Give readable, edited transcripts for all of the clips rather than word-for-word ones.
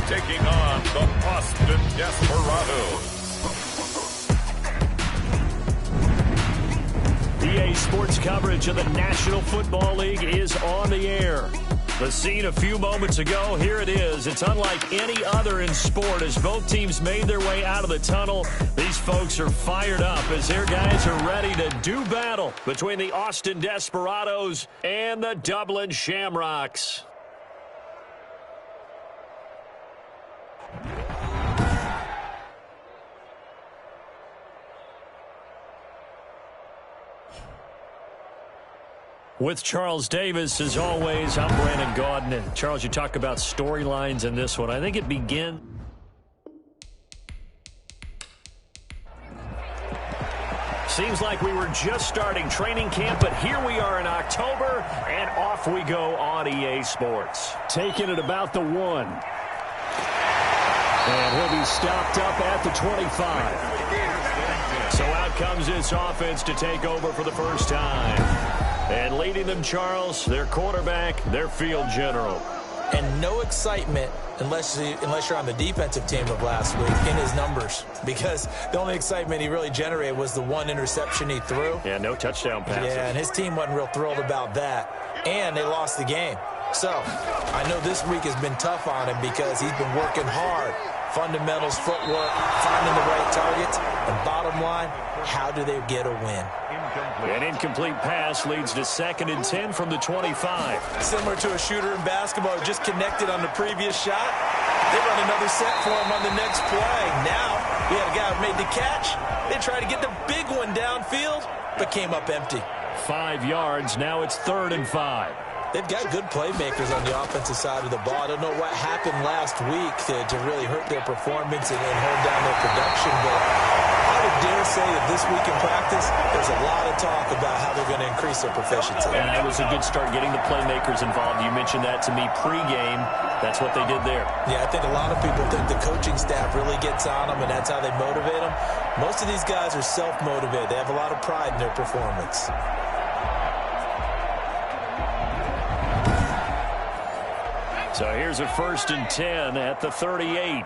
taking on the Austin Desperados. EA Sports coverage of the National Football League is on the air. The scene a few moments ago, here it is. It's unlike any other in sport as both teams made their way out of the tunnel. These folks are fired up as their guys are ready to do battle between the Austin Desperados and the Dublin Shamrocks. With Charles Davis, as always, I'm Brandon Gaudin. And Charles, you talk about storylines in this one. I think it begins. Seems like we were just starting training camp, but here we are in October, and off we go on EA Sports. Taking it about the 1. And he'll be stopped up at the 25. So out comes this offense to take over for the first time. And leading them, Charles, their quarterback, their field general. And no excitement unless you're on the defensive team of last week in his numbers. Because the only excitement he really generated was the one interception he threw. Yeah, no touchdown passes. Yeah, and his team wasn't real thrilled about that. And they lost the game. So I know this week has been tough on him because he's been working hard. Fundamentals, footwork, finding the right targets. And bottom line, how do they get a win? An incomplete pass leads to 2nd and 10 from the 25. Similar to a shooter in basketball, just connected on the previous shot. They run another set for him on the next play. Now, we had a guy who made the catch. They tried to get the big one downfield, but came up empty. 5 yards. Now it's 3rd and 5. They've got good playmakers on the offensive side of the ball. I don't know what happened last week to really hurt their performance and hold down their production, but I would dare say that this week in practice, there's a lot of talk about how they're going to increase their proficiency. And that was a good start, getting the playmakers involved. You mentioned that to me pregame. That's what they did there. Yeah, I think a lot of people think the coaching staff really gets on them, and that's how they motivate them. Most of these guys are self-motivated. They have a lot of pride in their performance. So here's a 1st and 10 at the 38.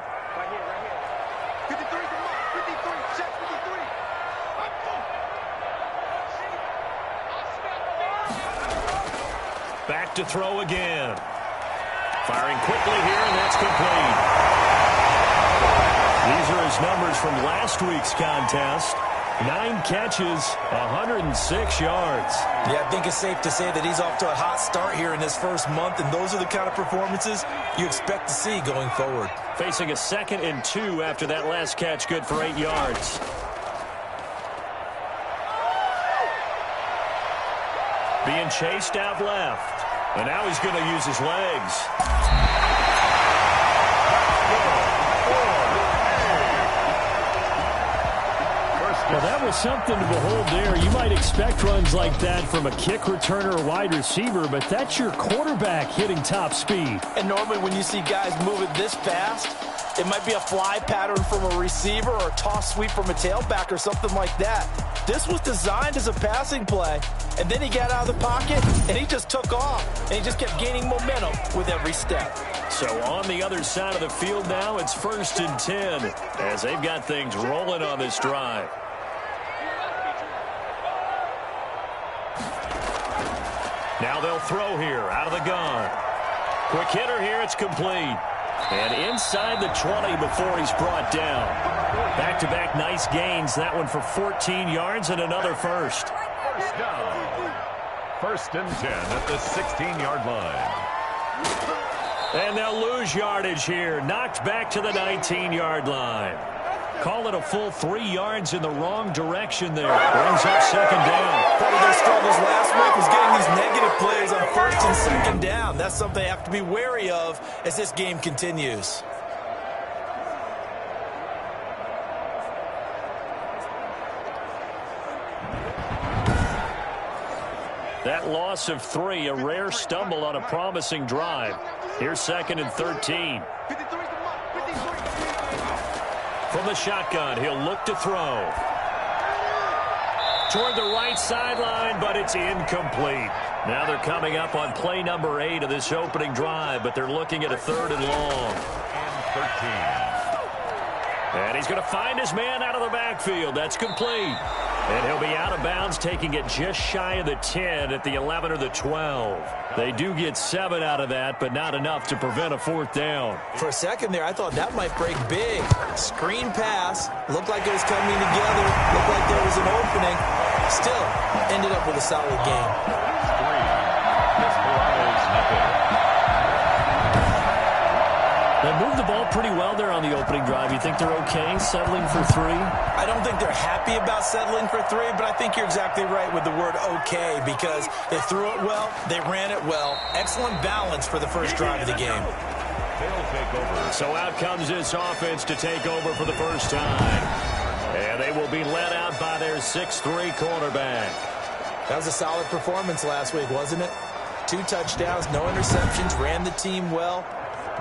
Back to throw again. Firing quickly here, and that's complete. These are his numbers from last week's contest. 9 catches, 106 yards. Yeah, I think it's safe to say that he's off to a hot start here in this first month, and those are the kind of performances you expect to see going forward. Facing a 2nd and 2 after that last catch, good for 8 yards. Being chased out left. And now he's going to use his legs. Well, that was something to behold there. You might expect runs like that from a kick returner or wide receiver, but that's your quarterback hitting top speed. And normally when you see guys moving this fast, it might be a fly pattern from a receiver or a toss sweep from a tailback or something like that. This was designed as a passing play, and then he got out of the pocket, and he just took off, and he just kept gaining momentum with every step. So on the other side of the field now, it's 1st and 10 as they've got things rolling on this drive. Now they'll throw here out of the gun. Quick hitter here, it's complete. And inside the 20 before he's brought down. Back-to-back nice gains. That one for 14 yards and another first. First down. 1st and 10 at the 16-yard line. And they'll lose yardage here. Knocked back to the 19-yard line. Call it a full 3 yards in the wrong direction there. Brings up 2nd down. Part of their struggles last week was getting these negative plays on 1st and 2nd down. That's something they have to be wary of as this game continues. That loss of 3, a rare stumble on a promising drive. Here's 2nd and 13. From the shotgun, he'll look to throw. Toward the right sideline, but it's incomplete. Now they're coming up on play number 8 of this opening drive, but they're looking at a 3rd and long. And he's going to find his man out of the backfield. That's complete. And he'll be out of bounds, taking it just shy of the 10 at the 11 or the 12. They do get 7 out of that, but not enough to prevent a fourth down. For a second there, I thought that might break big. Screen pass. Looked like it was coming together. Looked like there was an opening. Still, ended up with a solid game. Desperados, nothing. They moved the ball pretty well there on the opening drive. You think they're okay settling for 3? I don't think they're happy about settling for 3, but I think you're exactly right with the word okay, because they threw it well, they ran it well. Excellent balance for the first drive of the game. They'll take over. So out comes this offense to take over for the first time. And they will be led out by their 6'3" quarterback. That was a solid performance last week, wasn't it? 2 touchdowns, no interceptions, ran the team well.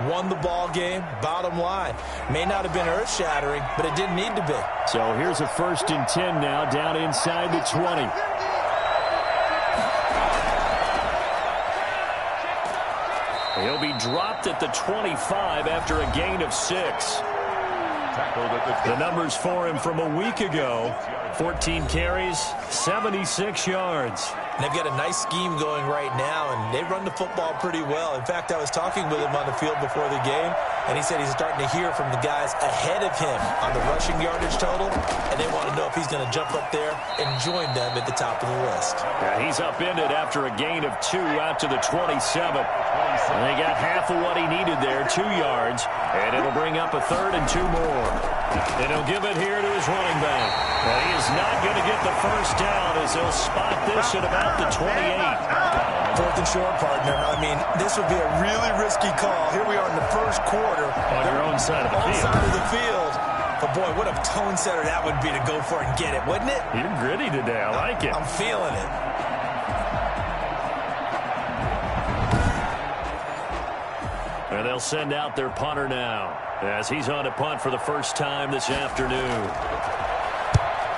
Won the ball game, bottom line. May not have been earth-shattering, but it didn't need to be. So here's a 1st and 10 now, down inside the 20. He'll be dropped at the 25 after a gain of 6. The numbers for him from a week ago: 14 carries, 76 yards. And they've got a nice scheme going right now, and they run the football pretty well. In fact, I was talking with him on the field before the game, and he said he's starting to hear from the guys ahead of him on the rushing yardage total, and they want to know if he's going to jump up there and join them at the top of the list. Yeah, he's upended after a gain of 2 out to the 27. And they got half of what he needed there, 2 yards, and it'll bring up a 3rd and 2 more. And he'll give it here to his running back. And he is not going to get the first down as he'll spot this at about the 28. 4th and short, partner. I mean, this would be a really risky call. Here we are in the first quarter. On your own side of the field. Side of the field. But, boy, what a tone setter that would be to go for it and get it, wouldn't it? You're gritty today. I like it. I'm feeling it. And they'll send out their punter now as he's on a punt for the first time this afternoon.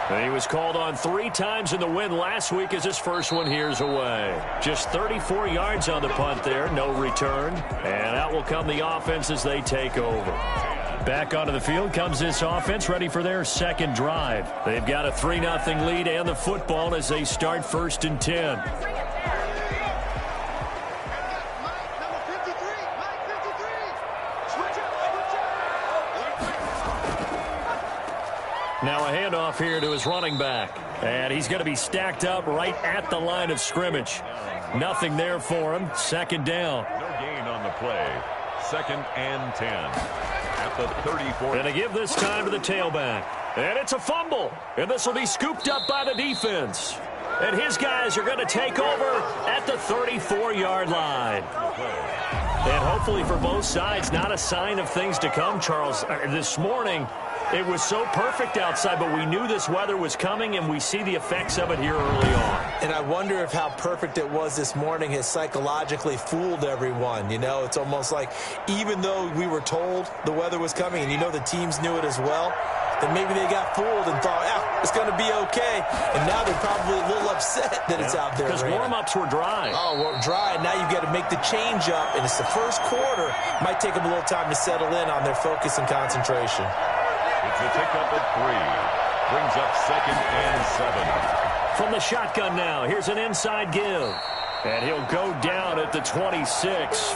And he was called on 3 times in the win last week as his first one here's away. Just 34 yards on the punt there, no return. And out will come the offense as they take over. Back onto the field comes this offense, ready for their second drive. They've got a 3-0 lead and the football as they start 1st and 10. Now a handoff here to his running back. And he's going to be stacked up right at the line of scrimmage. Nothing there for him. 2nd down. No gain on the play. 2nd and 10 at the 34. And to give this time to the tailback. And it's a fumble. And this will be scooped up by the defense. And his guys are going to take over at the 34-yard line. And hopefully for both sides, not a sign of things to come, Charles. This morning, it was so perfect outside, but we knew this weather was coming, and we see the effects of it here early on. And I wonder if how perfect it was this morning has psychologically fooled everyone. You know, it's almost like even though we were told the weather was coming, and you know the teams knew it as well, then maybe they got fooled and thought, it's going to be okay. And now they're probably a little upset that it's out there. Because warm-ups were dry. Oh, well, dry. Now you've got to make the change up, and it's the first quarter. Might take them a little time to settle in on their focus and concentration. It's a pickup at 3. Brings up 2nd and 7. From the shotgun now, here's an inside give. And he'll go down at the 26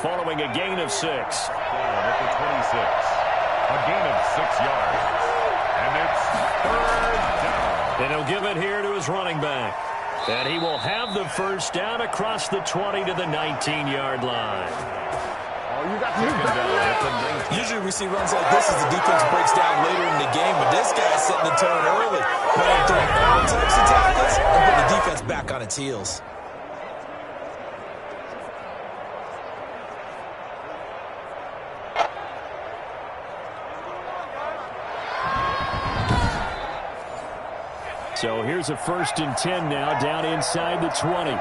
following a gain of 6. Down at the 26. A gain of 6 yards. And it's 3rd down. And he'll give it here to his running back. And he will have the first down across the 20 to the 19-yard line. Usually we see runs like this as the defense breaks down later in the game, but this guy's setting the tone early. Throwing all types of tackles and putting the defense back on its heels. So here's a 1st and 10 now, down inside the 20.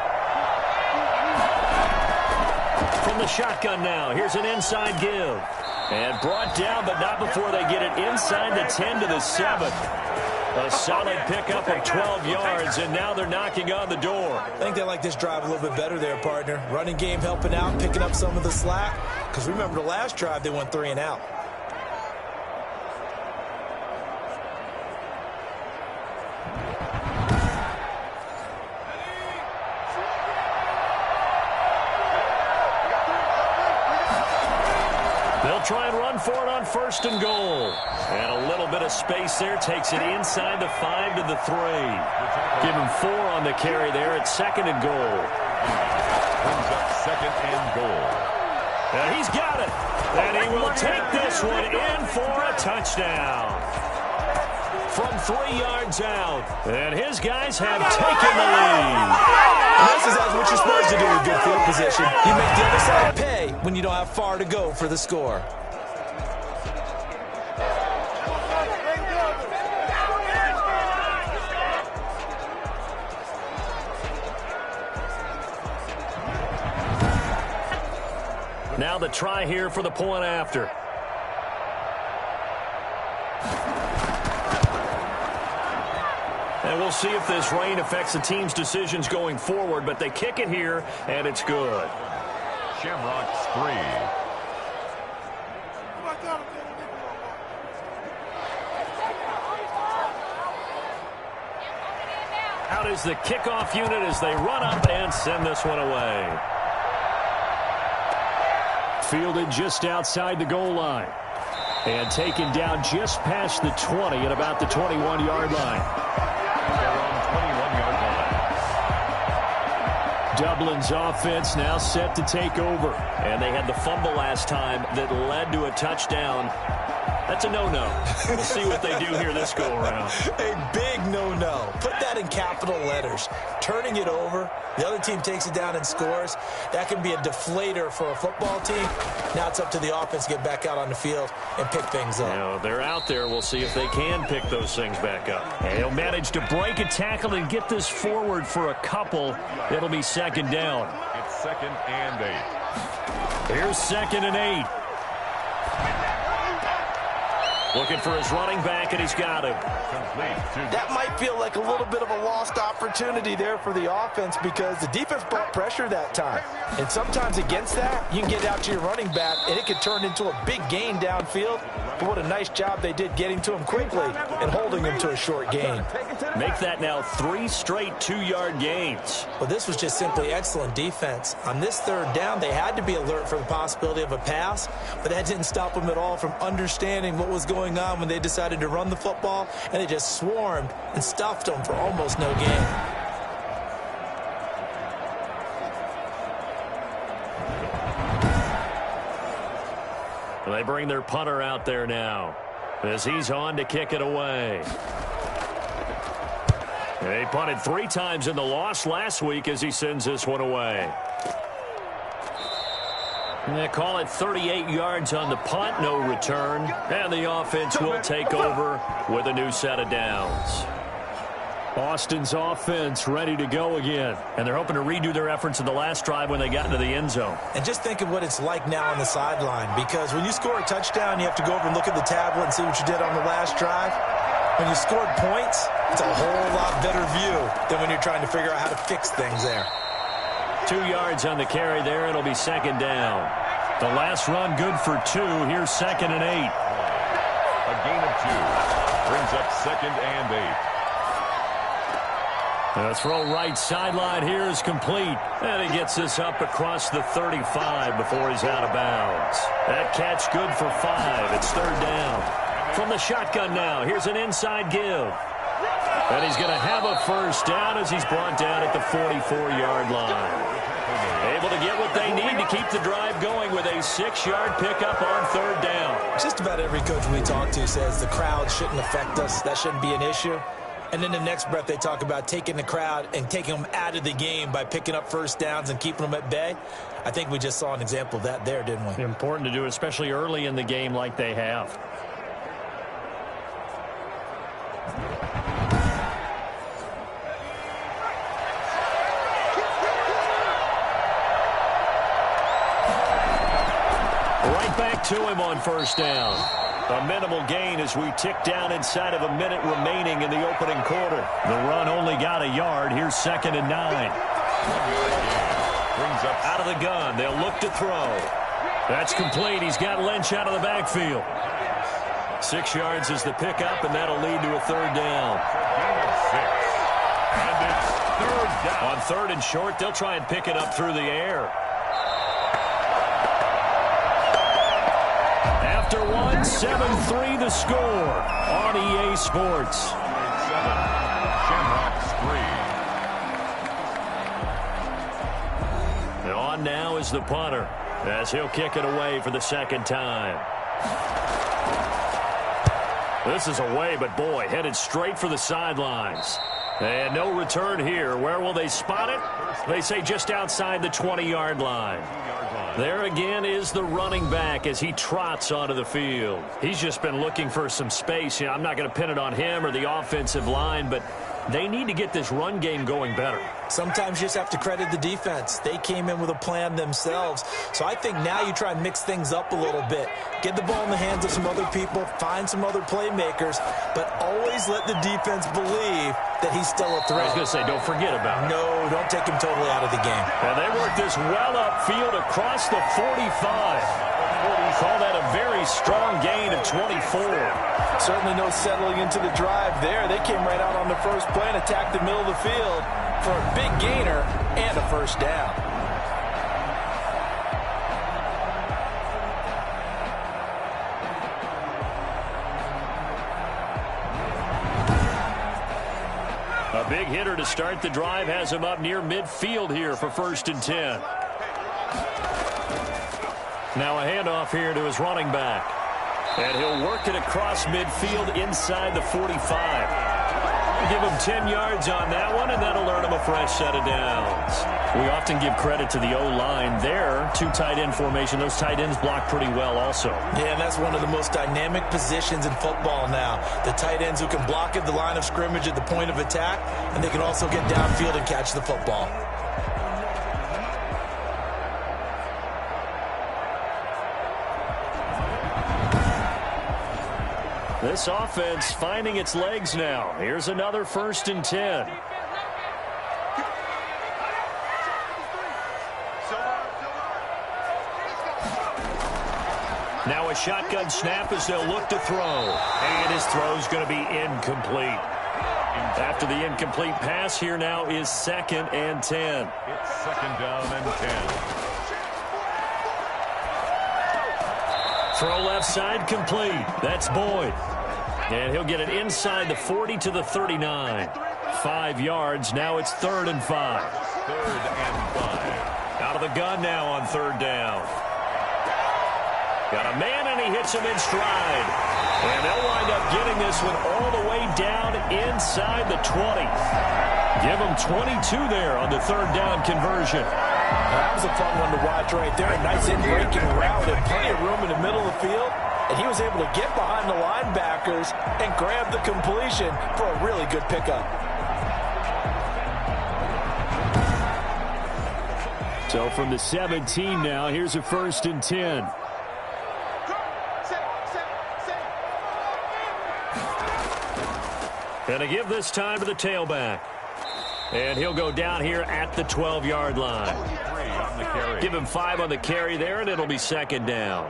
From the shotgun now, here's an inside give. And brought down, but not before they get it inside the 10 to the 7. A solid pickup of 12 yards, and now they're knocking on the door. I think they like this drive a little bit better there, partner. Running game helping out, picking up some of the slack. Because remember the last drive, they went 3 and out. They'll try and run for it on 1st and goal. And a little bit of space there takes it inside the 5 to the 3. Give him 4 on the carry there at 2nd and goal. Brings up 2nd and goal. And he's got it. And he will take this one in for a touchdown. From 3 yards out. And his guys have taken the lead. And this is what you're supposed to do with good field position. You make the other side pay when you don't have far to go for the score. Now the try here for the point after. And we'll see if this rain affects the team's decisions going forward, but they kick it here, and it's good. Shamrocks 3. Out is the kickoff unit as they run up and send this one away. Fielded just outside the goal line. And taken down just past the 20 at about the 21-yard line. They're on 21-yard line. Dublin's offense now set to take over. And they had the fumble last time that led to a touchdown. That's a no-no. We'll see what they do here this go-around. A big no-no. Put that in capital letters. Turning it over, the other team takes it down and scores. That can be a deflator for a football team. Now it's up to the offense to get back out on the field and pick things up. Now, they're out there. We'll see if they can pick those things back up. And he'll manage to break a tackle and get this forward for a couple. It'll be 2nd down. It's 2nd and 8. Here's 2nd and 8. Looking for his running back, and he's got him. That might feel like a little bit of a lost opportunity there for the offense because the defense brought pressure that time. And sometimes against that, you can get out to your running back, and it could turn into a big gain downfield. But what a nice job they did getting to him quickly and holding him to a short gain. Make that now 3 straight 2-yard gains. Well, this was just simply excellent defense. On this 3rd down, they had to be alert for the possibility of a pass, but that didn't stop them at all from understanding what was going on when they decided to run the football, and they just swarmed and stuffed them for almost no gain. They bring their punter out there now as he's on to kick it away. They punted 3 times in the loss last week as he sends this one away. And they call it 38 yards on the punt, no return. And the offense will take over with a new set of downs. Austin's offense ready to go again. And they're hoping to redo their efforts in the last drive when they got into the end zone. And just think of what it's like now on the sideline. Because when you score a touchdown, you have to go over and look at the tablet and see what you did on the last drive. When you scored points, it's a whole lot better view than when you're trying to figure out how to fix things there. 2 yards on the carry there. It'll be 2nd down. The last run good for 2. Here's 2nd and 8. A gain of 2. Brings up 2nd and 8. The throw right sideline here is complete. And he gets this up across the 35 before he's out of bounds. That catch good for 5. It's 3rd down. From the shotgun now, here's an inside give. And he's going to have a 1st down as he's brought down at the 44-yard line. Able to get what they need to keep the drive going with a 6-yard pickup on 3rd down. Just about every coach we talk to says the crowd shouldn't affect us. That shouldn't be an issue. And then the next breath they talk about taking the crowd and taking them out of the game by picking up 1st downs and keeping them at bay. I think we just saw an example of that there, didn't we? Important to do, especially early in the game like they have. Right back to him on 1st down. A minimal gain as we tick down inside of a minute remaining in the opening quarter. The run only got a yard. Here's 2nd and 9. Brings up out of the gun. They'll look to throw. That's complete. He's got Lynch out of the backfield. 6 yards is the pickup, and that'll lead to a 3rd down. gain of 6. And it's 3rd down. On 3rd and short, they'll try and pick it up through the air. after one. 7-3 the score on EA Sports. Shamrocks 3. And on now is the punter as he'll kick it away for the second time. This is away, but boy, headed straight for the sidelines. And no return here. Where will they spot it? They say just outside the 20-yard line. There again is the running back as he trots onto the field. He's just been looking for some space. You know, I'm not going to pin it on him or the offensive line, but they need to get this run game going better. Sometimes you just have to credit the defense. They came in with a plan themselves. So I think now you try and mix things up a little bit. Get the ball in the hands of some other people, find some other playmakers, but always let the defense believe that he's still a threat. I was going to say, don't forget about it. No, don't take him totally out of the game. And they work this well upfield across the 45. Call that a very strong gain of 24. Certainly no settling into the drive there. They came right out on the first play and attacked the middle of the field for a big gainer and a first down. A big hitter to start the drive has him up near midfield here for 1st and 10. Now a handoff here to his running back. And he'll work it across midfield inside the 45. Give him 10 yards on that one, and that'll earn him a fresh set of downs. We often give credit to the O-line there. 2 tight end formation. Those tight ends block pretty well also. Yeah, and that's one of the most dynamic positions in football now. The tight ends who can block at the line of scrimmage at the point of attack, and they can also get downfield and catch the football. This offense finding its legs now. Here's another 1st and 10. Now a shotgun snap as they'll look to throw. And his throw's going to be incomplete. After the incomplete pass, here now is 2nd and 10. It's 2nd down and 10. Throw left side complete. That's Boyd. And he'll get it inside the 40 to the 39. 5 yards. Now it's 3rd and 5. 3rd and 5. Out of the gun now on 3rd down. Got a man, and he hits him in stride. And they'll wind up getting this one all the way down inside the 20. Give him 22 there on the 3rd down conversion. That was a fun one to watch right there. A nice in-breaking route and plenty of room in the middle of the field. And he was able to get behind the linebackers and grab the completion for a really good pickup. So from the 17 now, here's a 1st and 10. And a give this time to the tailback. And he'll go down here at the 12-yard line. Give him 5 on the carry there, and it'll be 2nd down.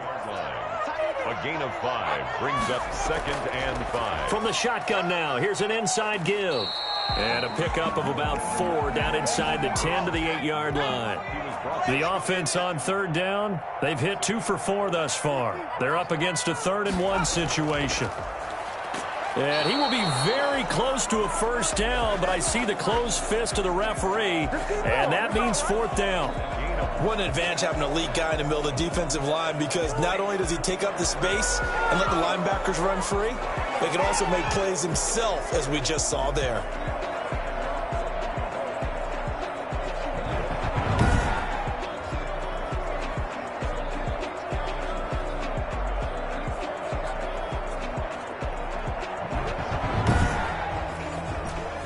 A gain of 5 brings up 2nd and 5. From the shotgun now, here's an inside give. And a pickup of about 4 down inside the 10 to the 8-yard line. The offense on 3rd down, they've hit 2 for 4 thus far. They're up against a 3rd and 1 situation. And he will be very close to a 1st down, but I see the closed fist of the referee, and that means 4th down. What an advantage having an elite guy in the middle of the defensive line, because not only does he take up the space and let the linebackers run free, but he can also make plays himself, as we just saw there.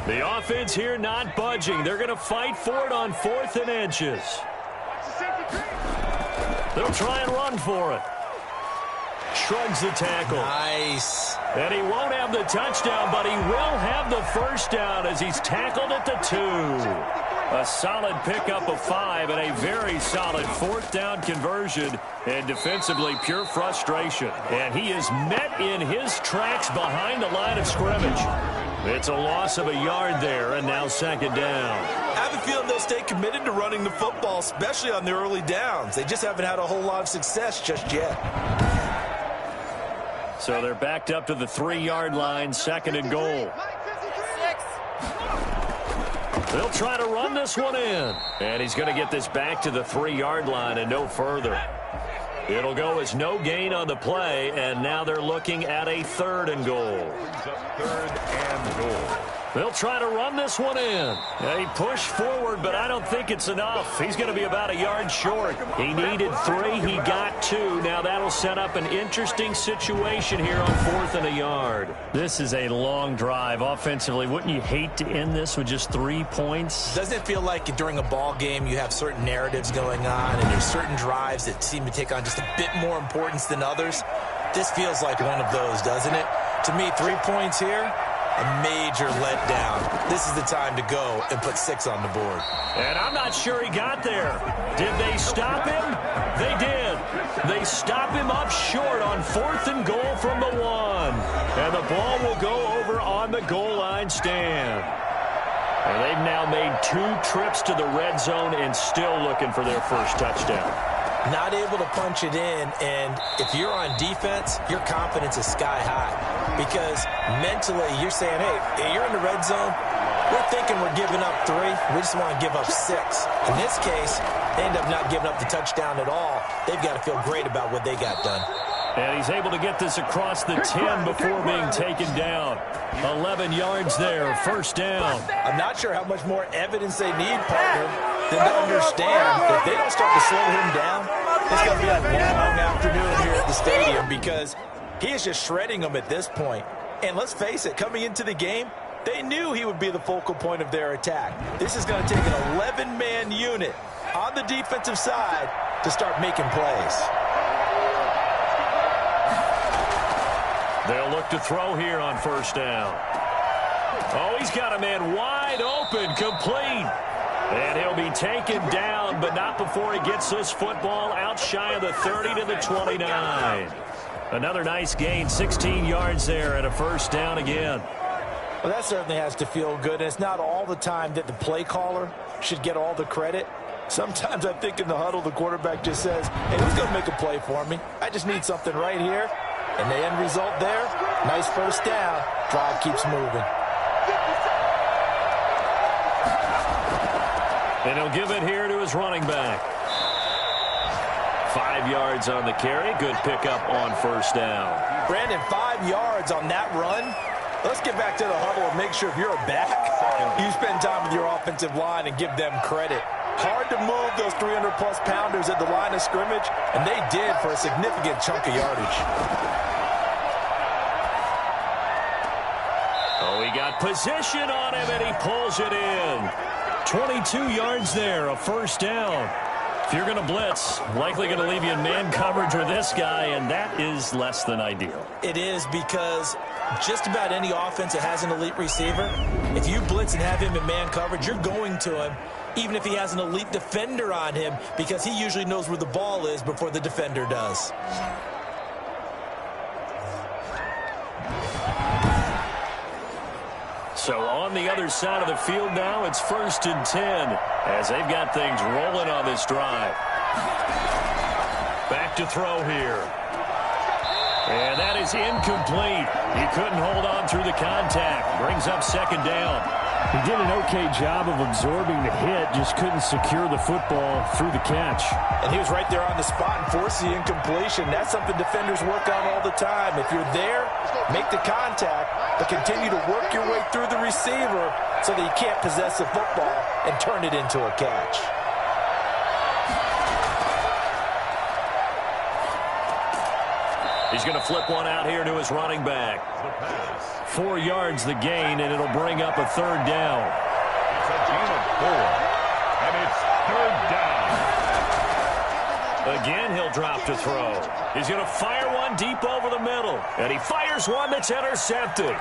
The offense here not budging. They're going to fight for it on 4th and inches. They'll try and run for it. Shrugs the tackle. Nice. And he won't have the touchdown, but he will have the 1st down as he's tackled at the 2. A solid pickup of 5 and a very solid 4th down conversion. And defensively, pure frustration. And he is met in his tracks behind the line of scrimmage. It's a loss of a yard there, and now 2nd down. I have a feeling they'll stay committed to running the football, especially on the early downs. They just haven't had a whole lot of success just yet. So they're backed up to the 3-yard line, 2nd and goal. They'll try to run this one in. And he's going to get this back to the 3-yard line and no further. It'll go as no gain on the play, and now they're looking at a 3rd and goal. 3rd and goal. They'll try to run this one in. He pushed forward, but I don't think it's enough. He's going to be about a yard short. He needed 3. He got 2. Now that'll set up an interesting situation here on 4th and a yard. This is a long drive offensively. Wouldn't you hate to end this with just 3 points? Doesn't it feel like during a ball game you have certain narratives going on and there's certain drives that seem to take on just a bit more importance than others? This feels like one of those, doesn't it? To me, 3 points here, a major letdown. This is the time to go and put 6 on the board. And I'm not sure he got there. Did they stop him? They did. They stop him up short on 4th and goal from the 1. And the ball will go over on the goal line stand. And they've now made 2 trips to the red zone and still looking for their first touchdown. Not able to punch it in, and if you're on defense, your confidence is sky high. Because mentally, you're saying, hey, you're in the red zone. We're thinking we're giving up 3. We just want to give up 6. In this case, they end up not giving up the touchdown at all. They've got to feel great about what they got done. And he's able to get this across the 10 before being taken down. 11 yards there, 1st down. I'm not sure how much more evidence they need, partner, than to understand that if they don't start to slow him down, it's going to be a long afternoon here at the stadium because he is just shredding them at this point. And let's face it, coming into the game, they knew he would be the focal point of their attack. This is going to take an 11-man unit on the defensive side to start making plays. They'll look to throw here on 1st down. Oh, he's got a man wide open, complete. And he'll be taken down, but not before he gets this football out shy of the 30 to the 29. Another nice gain, 16 yards there and a 1st down again. Well, that certainly has to feel good. And it's not all the time that the play caller should get all the credit. Sometimes I think in the huddle, the quarterback just says, hey, who's going to make a play for me? I just need something right here. And the end result there, nice 1st down. Drive keeps moving. And he'll give it here to his running back. 5 yards on the carry. Good pickup on 1st down. Brandon, 5 yards on that run. Let's get back to the huddle and make sure if you're a back, you spend time with your offensive line and give them credit. Hard to move those 300-plus pounders at the line of scrimmage, and they did for a significant chunk of yardage. Oh, he got position on him, and he pulls it in. 22 yards there, a 1st down. If you're going to blitz, likely going to leave you in man coverage with this guy, and that is less than ideal. It is because just about any offense that has an elite receiver, if you blitz and have him in man coverage, you're going to him, even if he has an elite defender on him, because he usually knows where the ball is before the defender does. So on the other side of the field now, it's 1st and 10 as they've got things rolling on this drive. Back to throw here. And that is incomplete. He couldn't hold on through the contact. Brings up 2nd down. He did an okay job of absorbing the hit, just couldn't secure the football through the catch. And he was right there on the spot and forced the incompletion. That's something defenders work on all the time. If you're there, make the contact, but continue to work your way through the receiver so that you can't possess the football and turn it into a catch. He's going to flip one out here to his running back. 4 yards the gain, and it'll bring up a 3rd down. It's a gain of 4, and it's 3rd down. Again, he'll drop to throw. He's going to fire one deep over the middle, and he fires one that's intercepted.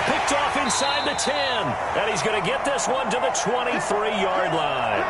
Picked off inside the 10, and he's going to get this one to the 23-yard line.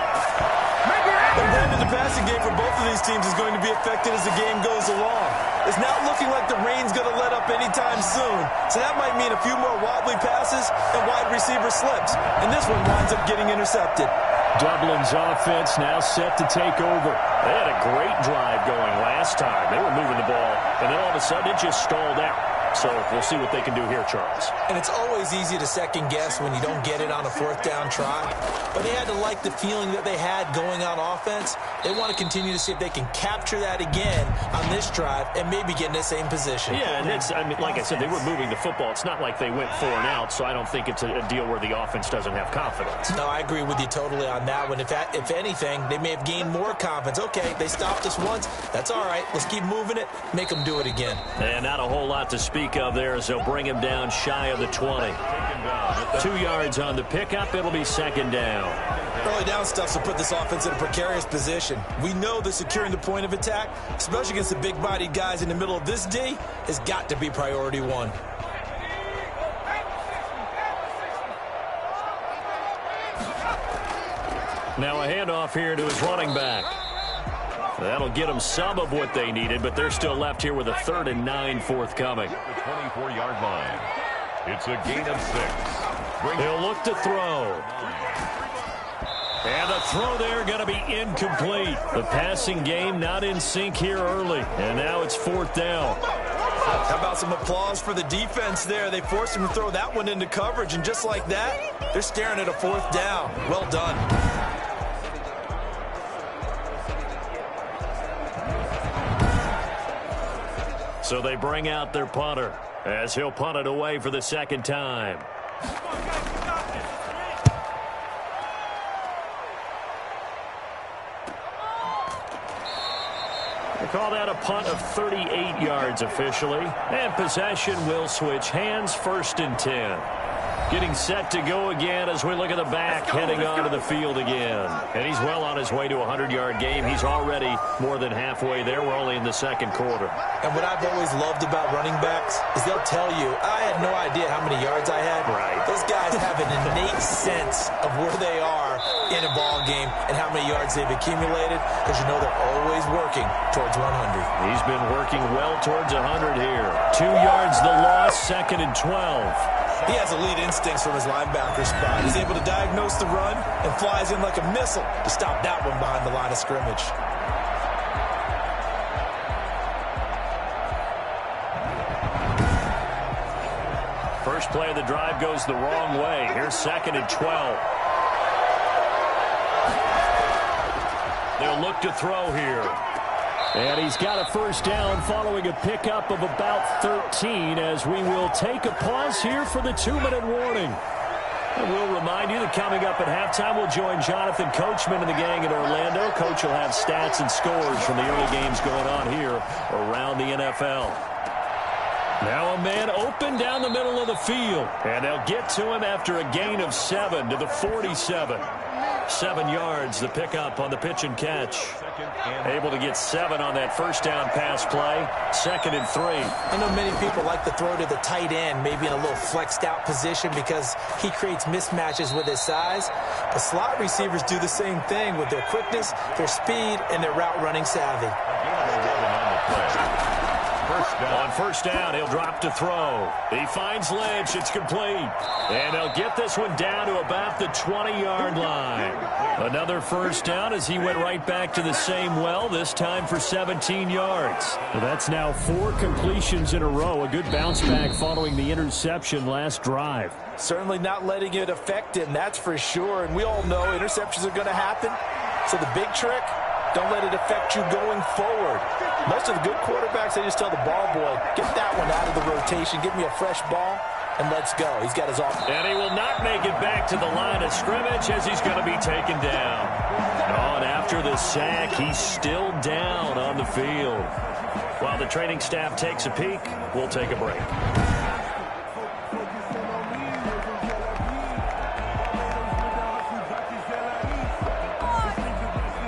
And Brandon, the passing game for both of these teams is going to be affected as the game goes along. It's not looking like the rain's going to let up anytime soon. So that might mean a few more wobbly passes and wide receiver slips. And this one winds up getting intercepted. Dublin's offense now set to take over. They had a great drive going last time. They were moving the ball, and then all of a sudden it just stalled out. So we'll see what they can do here, Charles. And it's always easy to second guess when you don't get it on a fourth down try. But they had to like the feeling that they had going on offense. They want to continue to see if they can capture that again on this drive and maybe get in the same position. Yeah, and it's, I mean, like I said, they were moving the football. It's not like they went 4 and out, so I don't think it's a deal where the offense doesn't have confidence. No, I agree with you totally on that one. If anything, they may have gained more confidence. Okay, they stopped us once. That's all right. Let's keep moving it. Make them do it again. And not a whole lot to speak of there as they'll bring him down shy of the 20. 2 yards on the pickup. It'll be second down. Early down stuff will put this offense in a precarious position. We know that securing the point of attack, especially against the big-bodied guys in the middle of this D, has got to be priority one. Now a handoff here to his running back. That'll get them some of what they needed, but they're still left here with a 3rd and 9 forthcoming. The 24-yard line. It's a gain of 6. He'll look to throw. And the throw there going to be incomplete. The passing game not in sync here early. And now it's 4th down. How about some applause for the defense there? They forced him to throw that one into coverage, and just like that, they're staring at a 4th down. Well done. So they bring out their punter as he'll punt it away for the 2nd time. They call that a punt of 38 yards officially. And possession will switch hands, 1st and 10. Getting set to go again as we look at the back, heading onto the field again. And he's well on his way to a 100-yard game. He's already more than halfway there. We're only in the 2nd quarter. And what I've always loved about running backs is they'll tell you, I had no idea how many yards I had. Right. Those guys have an innate sense of where they are in a ball game and how many yards they've accumulated, because you know they're always working towards 100. He's been working well towards 100 here. 2 yards the loss, 2nd and 12. He has elite instincts from his linebacker spot. He's able to diagnose the run and flies in like a missile to stop that one behind the line of scrimmage. First play of the drive goes the wrong way. Here's 2nd and 12. They'll look to throw here. And he's got a 1st down following a pickup of about 13 as we will take a pause here for the 2-minute warning. And we'll remind you that coming up at halftime, we'll join Jonathan Coachman and the gang in Orlando. Coach will have stats and scores from the early games going on here around the NFL. Now a man open down the middle of the field. And they'll get to him after a gain of 7 to the 47. 7 yards, the pickup on the pitch and catch. Able to get 7 on that 1st down pass play. 2nd and 3. I know many people like to throw to the tight end, maybe in a little flexed out position because he creates mismatches with his size. But slot receivers do the same thing with their quickness, their speed, and their route running savvy. On 1st down, he'll drop to throw. He finds Lynch. It's complete. And they'll get this one down to about the 20-yard line. Another 1st down as he went right back to the same well, this time for 17 yards. Well, that's now 4 completions in a row. A good bounce back following the interception last drive. Certainly not letting it affect him, that's for sure. And we all know interceptions are going to happen. So the big trick, don't let it affect you going forward. Most of the good quarterbacks, they just tell the ball boy, get that one out of the rotation, give me a fresh ball, and let's go. He's got his off. And he will not make it back to the line of scrimmage as he's going to be taken down. Oh, and after the sack, he's still down on the field. While the training staff takes a peek, we'll take a break.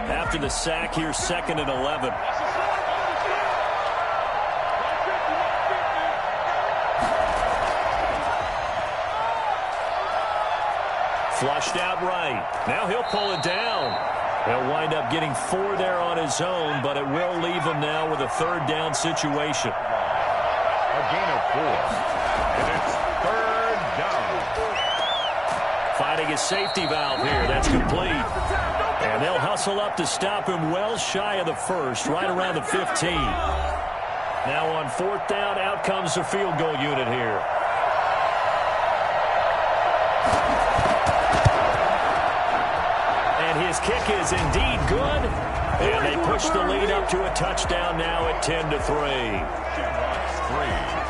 After the sack, here's 2nd and 11. Flushed out right. Now he'll pull it down. He'll wind up getting 4 there on his own, but it will leave him now with a 3rd down situation. A gain of 4. And it's 3rd down. Finding his safety valve here. That's complete. And they'll hustle up to stop him well shy of the first, right around the 15. Now on 4th down, out comes the field goal unit here. And his kick is indeed good. And they push the lead up to a touchdown now at 10-3. Shamrocks 3.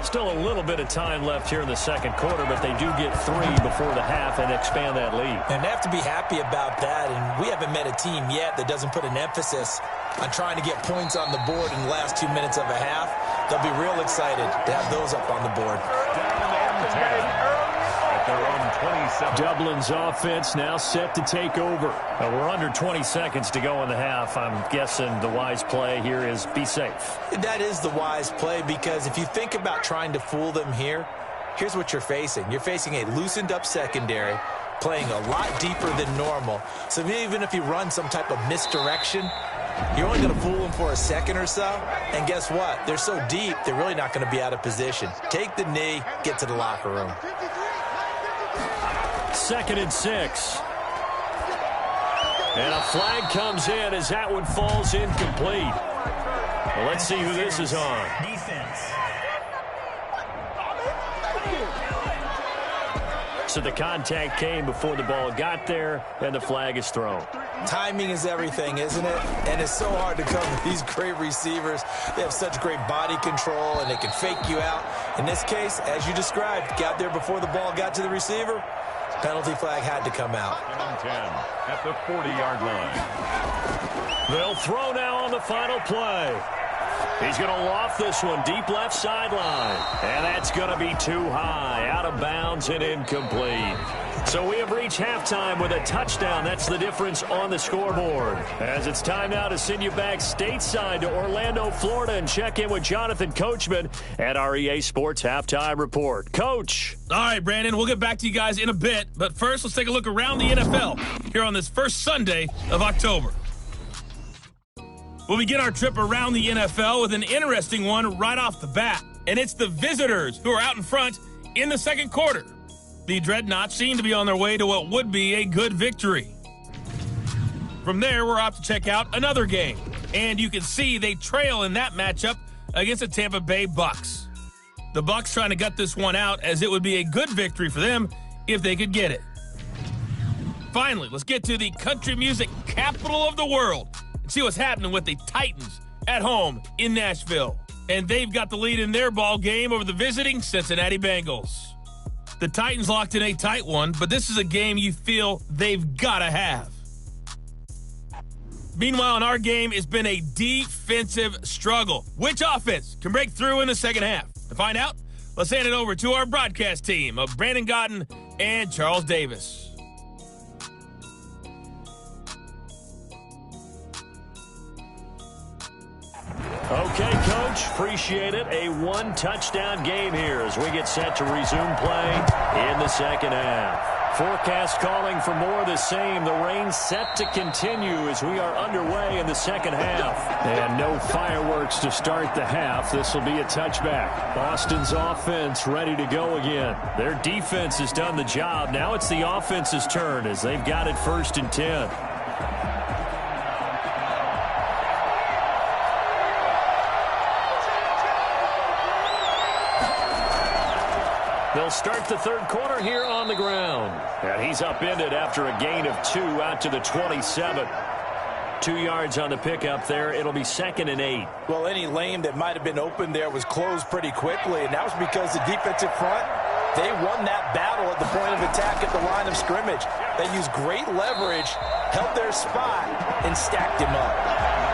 Still a little bit of time left here in the second quarter, but they do get 3 before the half and expand that lead. And they have to be happy about that, and we haven't met a team yet that doesn't put an emphasis on trying to get points on the board in the last 2 minutes of a half. They'll be real excited to have those up on the board. Down and 10 at their own 27. Dublin's offense now set to take over. We're under 20 seconds to go in the half. I'm guessing the wise play here is be safe. That is the wise play, because if you think about trying to fool them here, here's what you're facing. You're facing a loosened up secondary, playing a lot deeper than normal. So even if you run some type of misdirection, you're only going to fool them for a second or so. And guess what? They're so deep, they're really not going to be out of position. Take the knee, get to the locker room. 2nd and 6. And a flag comes in as that one falls incomplete. Well, let's see who this is on. Defense. So the contact came before the ball got there, and the flag is thrown. Timing is everything, isn't it? And it's so hard to cover these great receivers. They have such great body control, and they can fake you out. In this case, as you described, got there before the ball got to the receiver. Penalty flag had to come out. 10 at the 40-yard line. They'll throw now on the final play. He's going to loft this one deep left sideline. And that's going to be too high, out of bounds and incomplete. So we have reached halftime with a touchdown. That's the difference on the scoreboard. As it's time now to send you back stateside to Orlando, Florida, and check in with Jonathan Coachman at our EA Sports Halftime Report. Coach. All right, Brandon, we'll get back to you guys in a bit. But first, let's take a look around the NFL here on this first Sunday of October. We'll begin our trip around the NFL with an interesting one right off the bat. And it's the visitors who are out in front in the second quarter. The Dreadnoughts seem to be on their way to what would be a good victory. From there, we're off to check out another game. And you can see they trail in that matchup against the Tampa Bay Bucks. The Bucks trying to gut this one out, as it would be a good victory for them if they could get it. Finally, let's get to the country music capital of the world and see what's happening with the Titans at home in Nashville. And they've got the lead in their ball game over the visiting Cincinnati Bengals. The Titans locked in a tight one, but this is a game you feel they've got to have. Meanwhile, in our game, it's been a defensive struggle. Which offense can break through in the second half? To find out, let's hand it over to our broadcast team of Brandon Godden and Charles Davis. Okay, Coach, appreciate it. A one-touchdown game here as we get set to resume play in the second half. Forecast calling for more of the same. The rain set to continue as we are underway in the second half. And no fireworks to start the half. This will be a touchback. Boston's offense ready to go again. Their defense has done the job. Now it's the offense's turn as they've got it 1st and 10. They'll start the third quarter here on the ground. And he's upended after a gain of 2 out to the 27. 2 yards on the pickup there. It'll be 2nd and 8. Well, any lane that might have been open there was closed pretty quickly, and that was because the defensive front, they won that battle at the point of attack at the line of scrimmage. They used great leverage, held their spot, and stacked him up.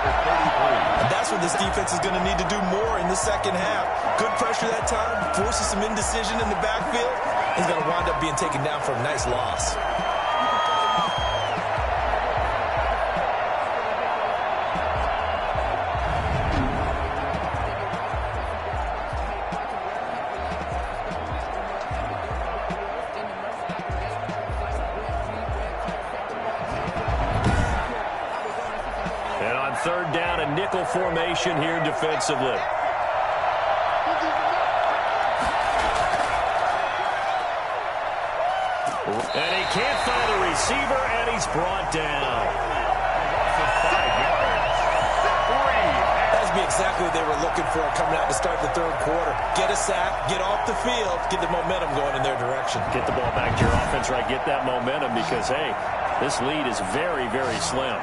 And that's what this defense is going to need to do more in the second half. Good pressure that time, forces some indecision in the backfield. He's going to wind up being taken down for a nice loss. Third down, a nickel formation here defensively. And he can't find a receiver, and he's brought down. That would be exactly what they were looking for coming out to start the third quarter. Get a sack, get off the field, get the momentum going in their direction. Get the ball back to your offense, right? Get that momentum because, hey, this lead is very, very slim.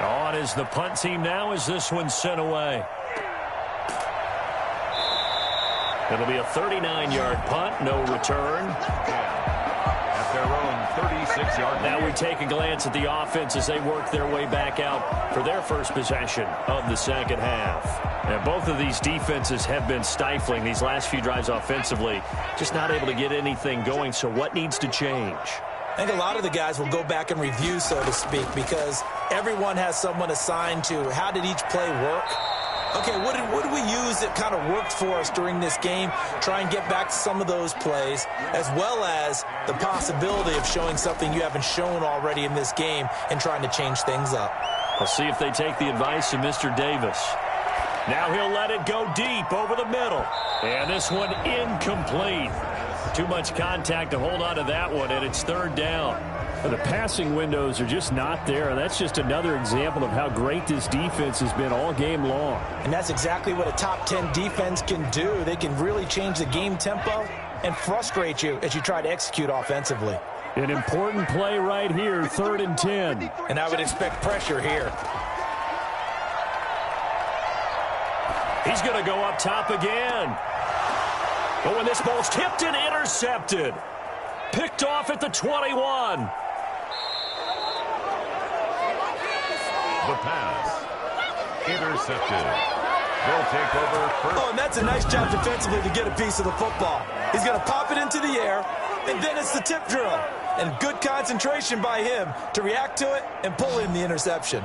On is the punt team now as this one's sent away. It'll be a 39-yard punt, no return. At their own 36-yard line. Now we take a glance at the offense as they work their way back out for their first possession of the second half. And both of these defenses have been stifling these last few drives offensively, just not able to get anything going. So what needs to change? I think a lot of the guys will go back and review, so to speak, because everyone has someone assigned to how did each play work. Okay, what did we use that kind of worked for us during this game? Try and get back to some of those plays, as well as the possibility of showing something you haven't shown already in this game and trying to change things up. We'll see if they take the advice of Mr. Davis. Now he'll let it go deep over the middle. And this one incomplete. Too much contact to hold on to that one, and it's third down. The passing windows are just not there. That's just another example of how great this defense has been all game long. And that's exactly what a top 10 defense can do. They can really change the game tempo and frustrate you as you try to execute offensively. An important play right here, 3rd and 10. And I would expect pressure here. He's going to go up top again. But when this ball's tipped and intercepted, picked off at the 21. The pass. Intercepted. They'll take over first. Oh, and that's a nice job defensively to get a piece of the football. He's going to pop it into the air, and then it's the tip drill. And good concentration by him to react to it and pull in the interception.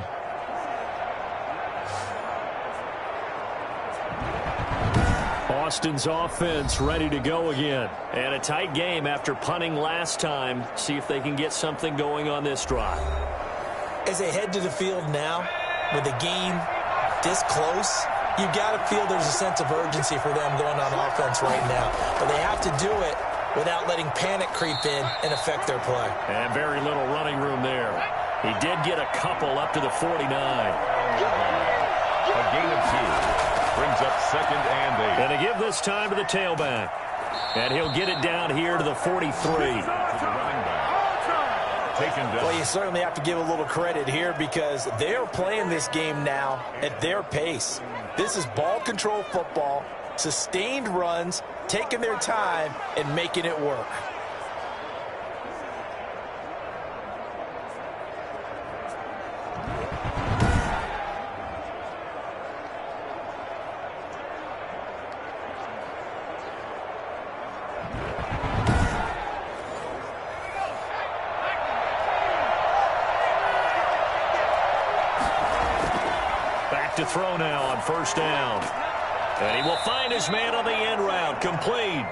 Austin's offense ready to go again. And a tight game after punting last time. See if they can get something going on this drive. As they head to the field now, with the game this close, you got to feel there's a sense of urgency for them going on offense right now. But they have to do it without letting panic creep in and affect their play. And very little running room there. He did get a couple up to the 49. A gain of 2. Brings up 2nd and 8. And to give this time to the tailback. And he'll get it down here to the 43. To the running back. Taken down. Well, you certainly have to give a little credit here because they're playing this game now at their pace. This is ball control football, sustained runs, taking their time, and making it work. To throw now on 1st down. And he will find his man on the end route. Complete.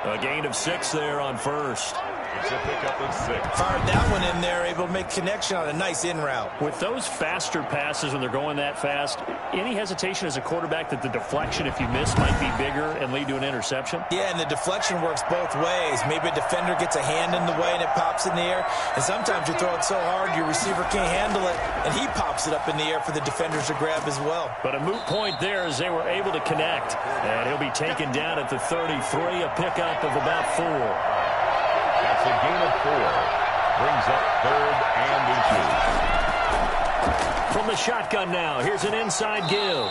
A gain of 6 there on 1st. It's a pickup of 6. Fired that one in there, able to make connection on a nice in route. With those faster passes when they're going that fast, any hesitation as a quarterback that the deflection, if you miss, might be bigger and lead to an interception? Yeah, and the deflection works both ways. Maybe a defender gets a hand in the way and it pops in the air. And sometimes you throw it so hard your receiver can't handle it, and he pops it up in the air for the defenders to grab as well. But a moot point there as they were able to connect. And he'll be taken down at the 33, a pickup of about 4. That's a gain of 4. Brings up 3rd and 2. From the shotgun now, here's an inside give.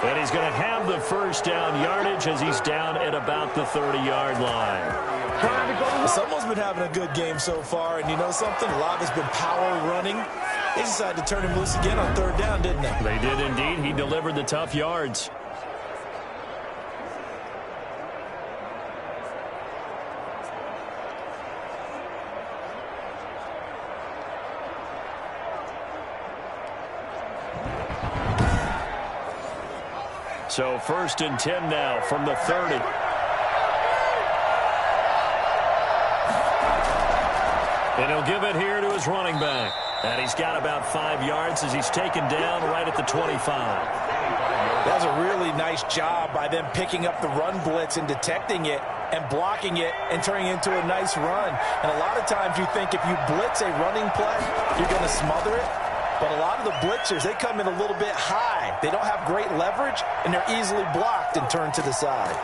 And he's going to have the first down yardage as he's down at about the 30-yard line. Someone's been having a good game so far, and you know something? A lot has been power running. They decided to turn him loose again on 3rd down, didn't they? They did indeed. He delivered the tough yards. So 1st and 10 now from the 30. And he'll give it here to his running back. And he's got about 5 yards as he's taken down right at the 25. That was a really nice job by them picking up the run blitz and detecting it and blocking it and turning it into a nice run. And a lot of times you think if you blitz a running play, you're going to smother it. But a lot of the blitzers, they come in a little bit high. They don't have great leverage, and they're easily blocked and turned to the side.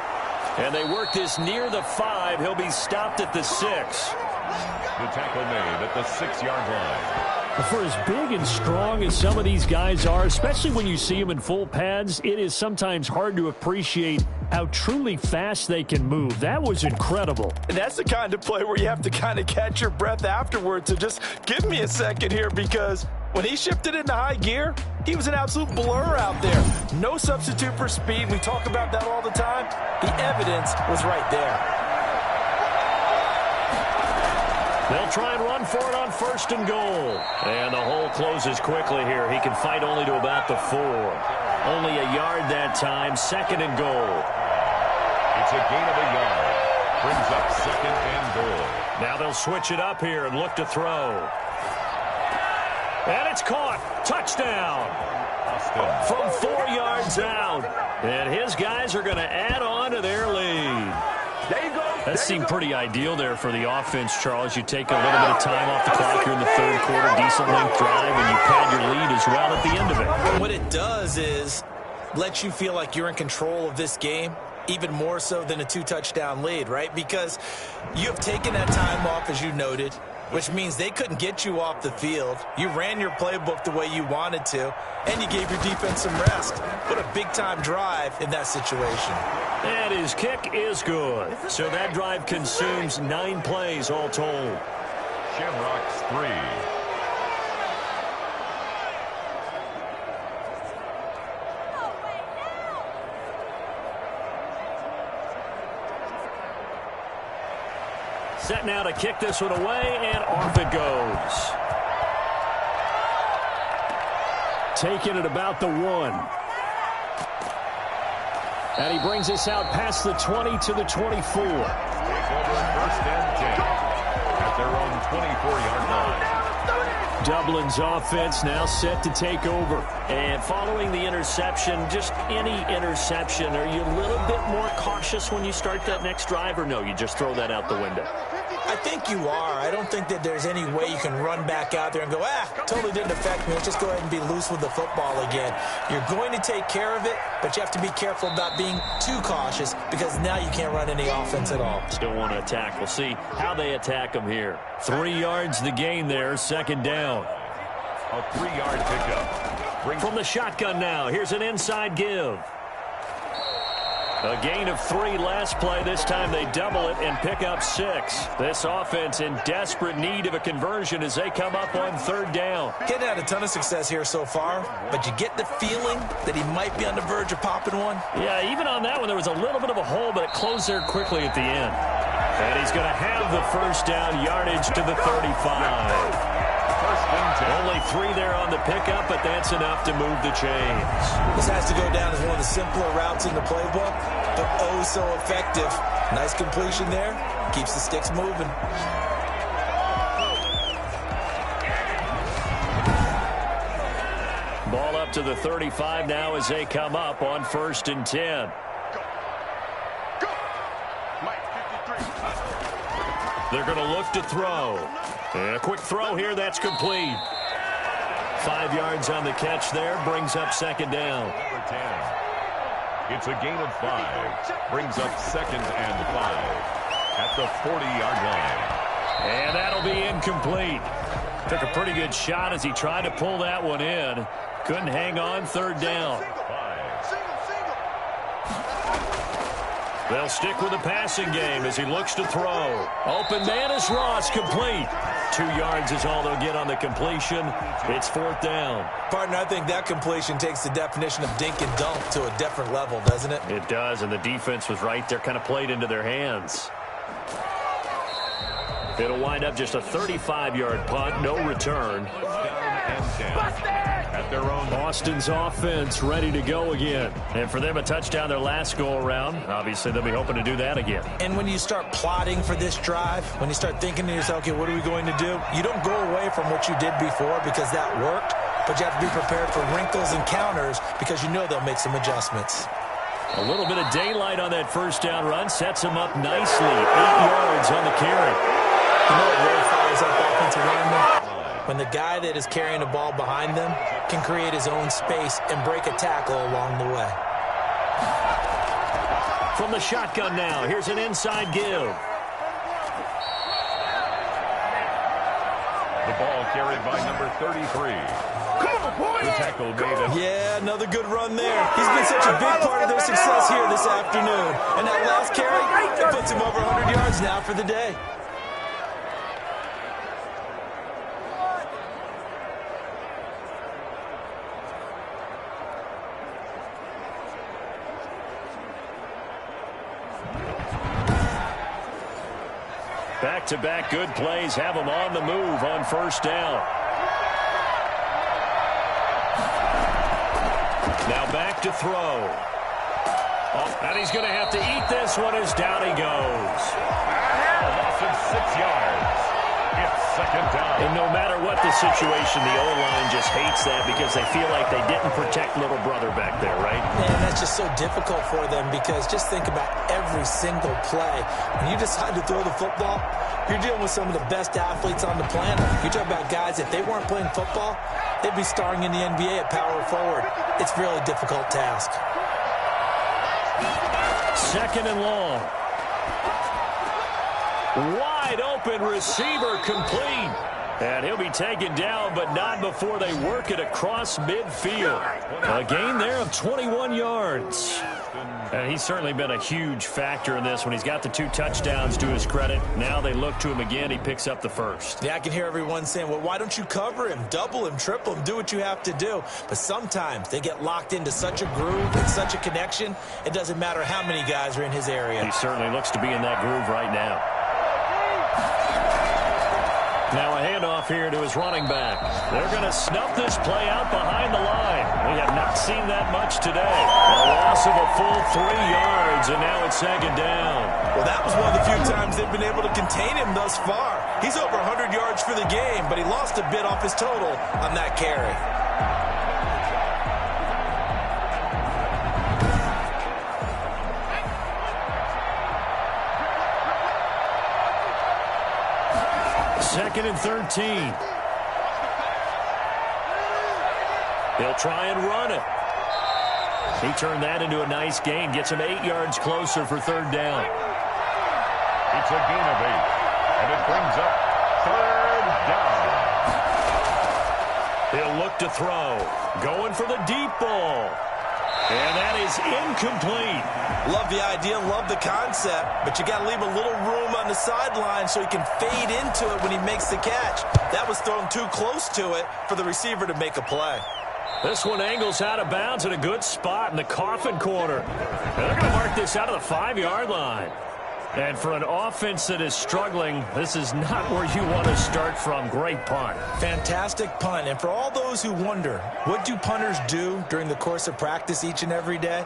And they work this near the 5. He'll be stopped at the 6. The tackle made at the 6-yard line. For as big and strong as some of these guys are, especially when you see them in full pads, it is sometimes hard to appreciate how truly fast they can move. That was incredible. And that's the kind of play where you have to kind of catch your breath afterwards. So just give me a second here, because when he shifted into high gear, he was an absolute blur out there. No substitute for speed. We talk about that all the time. The evidence was right there. They'll try and run for it on 1st and goal. And the hole closes quickly here. He can fight only to about the 4. Only a yard that time. 2nd and goal. It's a gain of a yard. Brings up 2nd and goal. Now they'll switch it up here and look to throw. And it's caught. Touchdown. From 4 yards out. And his guys are going to add on to their lead. There you go. That seemed pretty ideal there for the offense, Charles. You take a little bit of time off the clock here in the 3rd quarter, decent length drive, and you pad your lead as well at the end of it. What it does is let you feel like you're in control of this game, even more so than a 2-touchdown lead, right? Because you have taken that time off, as you noted, which means they couldn't get you off the field. You ran your playbook the way you wanted to, and you gave your defense some rest. What a big-time drive in that situation. And his kick is good. So that drive consumes 9 plays all told. Shamrocks 3. Set now to kick this one away, and off it goes. Taking it about the 1. And he brings us out past the 20 to the 24. Take over 1st and 10 at their own 24-yard line. Dublin's offense now set to take over. And following the interception, just any interception, are you a little bit more cautious when you start that next drive, or no, you just throw that out the window? I think you are. I don't think that there's any way you can run back out there and go, totally didn't affect me. Let's just go ahead and be loose with the football again. You're going to take care of it, but you have to be careful about being too cautious, because now you can't run any offense at all. Still want to attack. We'll see how they attack them here. 3 yards the gain there, 2nd down. A 3-yard pickup. From the shotgun now, here's an inside give. A gain of 3 last play. This time they double it and pick up 6. This offense in desperate need of a conversion as they come up on 3rd down. Getting had a ton of success here so far, but you get the feeling that he might be on the verge of popping one. Yeah, even on that one, there was a little bit of a hole, but it closed there quickly at the end. And he's going to have the 1st down, yardage to the 35. Only 3 there on the pickup, but that's enough to move the chains. This has to go down as one of the simpler routes in the playbook, but oh so effective. Nice completion there. Keeps the sticks moving. Ball up to the 35 now as they come up on 1st and 10. They're going to look to throw. And a quick throw here, that's complete. 5 yards on the catch there, brings up 2nd down. Number 10. It's a gain of 5. Brings up 2nd and 5 at the 40-yard line. And that'll be incomplete. Took a pretty good shot as he tried to pull that one in. Couldn't hang on, 3rd down. They'll stick with the passing game as he looks to throw. Open man is Ross, complete. 2 yards is all they'll get on the completion. It's 4th down. Partner, I think that completion takes the definition of dink and dunk to a different level, doesn't it? It does, and the defense was right there, kind of played into their hands. It'll wind up just a 35-yard punt, no return. At at their own. Boston's offense ready to go again. And for them, a touchdown their last go-around. Obviously, they'll be hoping to do that again. And when you start plotting for this drive, when you start thinking to yourself, okay, what are we going to do? You don't go away from what you did before because that worked, but you have to be prepared for wrinkles and counters because you know they'll make some adjustments. A little bit of daylight on that first down run sets him up nicely. 8 yards on the carry. You know what really fires up offensive linemen? When the guy that is carrying the ball behind them can create his own space and break a tackle along the way. From the shotgun now, here's an inside give. The ball carried by number 33. The tackle made. Yeah, another good run there. He's been such a big part of their success here this afternoon. And that last carry, it puts him over 100 yards now for the day. Back-to-back good plays have him on the move on first down. Now back to throw. Oh, and he's going to have to eat this one as down he goes. Loss of 6 yards. It's second down. And no matter what the situation, the O-line just hates that because they feel like they didn't protect little brother back there, right? Man, that's just so difficult for them because just think about every single play. When you decide to throw the football, you're dealing with some of the best athletes on the planet. You talk about guys, if they weren't playing football, they'd be starring in the NBA at power forward. It's a really difficult task. Second and long. Wide open receiver complete. And he'll be taken down, but not before they work it across midfield. A gain there of 21 yards. And he's certainly been a huge factor in this when he's got the 2 touchdowns to his credit. Now they look to him again. He picks up the first. Yeah, I can hear everyone saying, well, why don't you cover him, double him, triple him, do what you have to do. But sometimes they get locked into such a groove and such a connection, it doesn't matter how many guys are in his area. He certainly looks to be in that groove right now. Now a handoff here to his running back. They're going to snuff this play out behind the line. We have not seen that much today. A loss of a full 3 yards, and now it's second down. Well, that was one of the few times they've been able to contain him thus far. He's over 100 yards for the game, but he lost a bit off his total on that carry. Second and 13. He'll try and run it. He turned that into a nice gain. Gets him 8 yards closer for third down. It's a gain of 8. And it brings up third down. He'll look to throw. Going for the deep ball. And that is incomplete. Love the idea, love the concept, but you got to leave a little room on the sideline so he can fade into it when he makes the catch. That was thrown too close to it for the receiver to make a play. This one angles out of bounds at a good spot in the coffin corner. And they're going to mark this out of the 5-yard line. And for an offense that is struggling, this is not where you want to start from. Great punt. Fantastic punt. And for all those who wonder, what do punters do during the course of practice each and every day?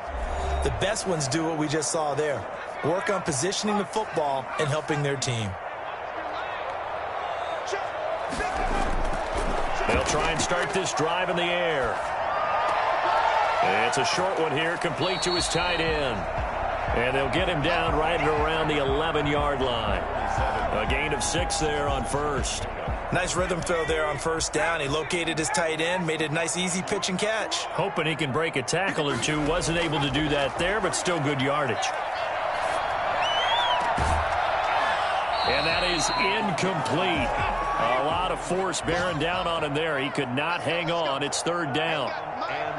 The best ones do what we just saw there. Work on positioning the football and helping their team. They'll try and start this drive in the air. It's a short one here, complete to his tight end. And they'll get him down right at around the 11-yard line. A gain of 6 there on first. Nice rhythm throw there on first down. He located his tight end, made it a nice easy pitch and catch. Hoping he can break a tackle or two. Wasn't able to do that there, but still good yardage. And that is incomplete. A lot of force bearing down on him there. He could not hang on. It's third down. And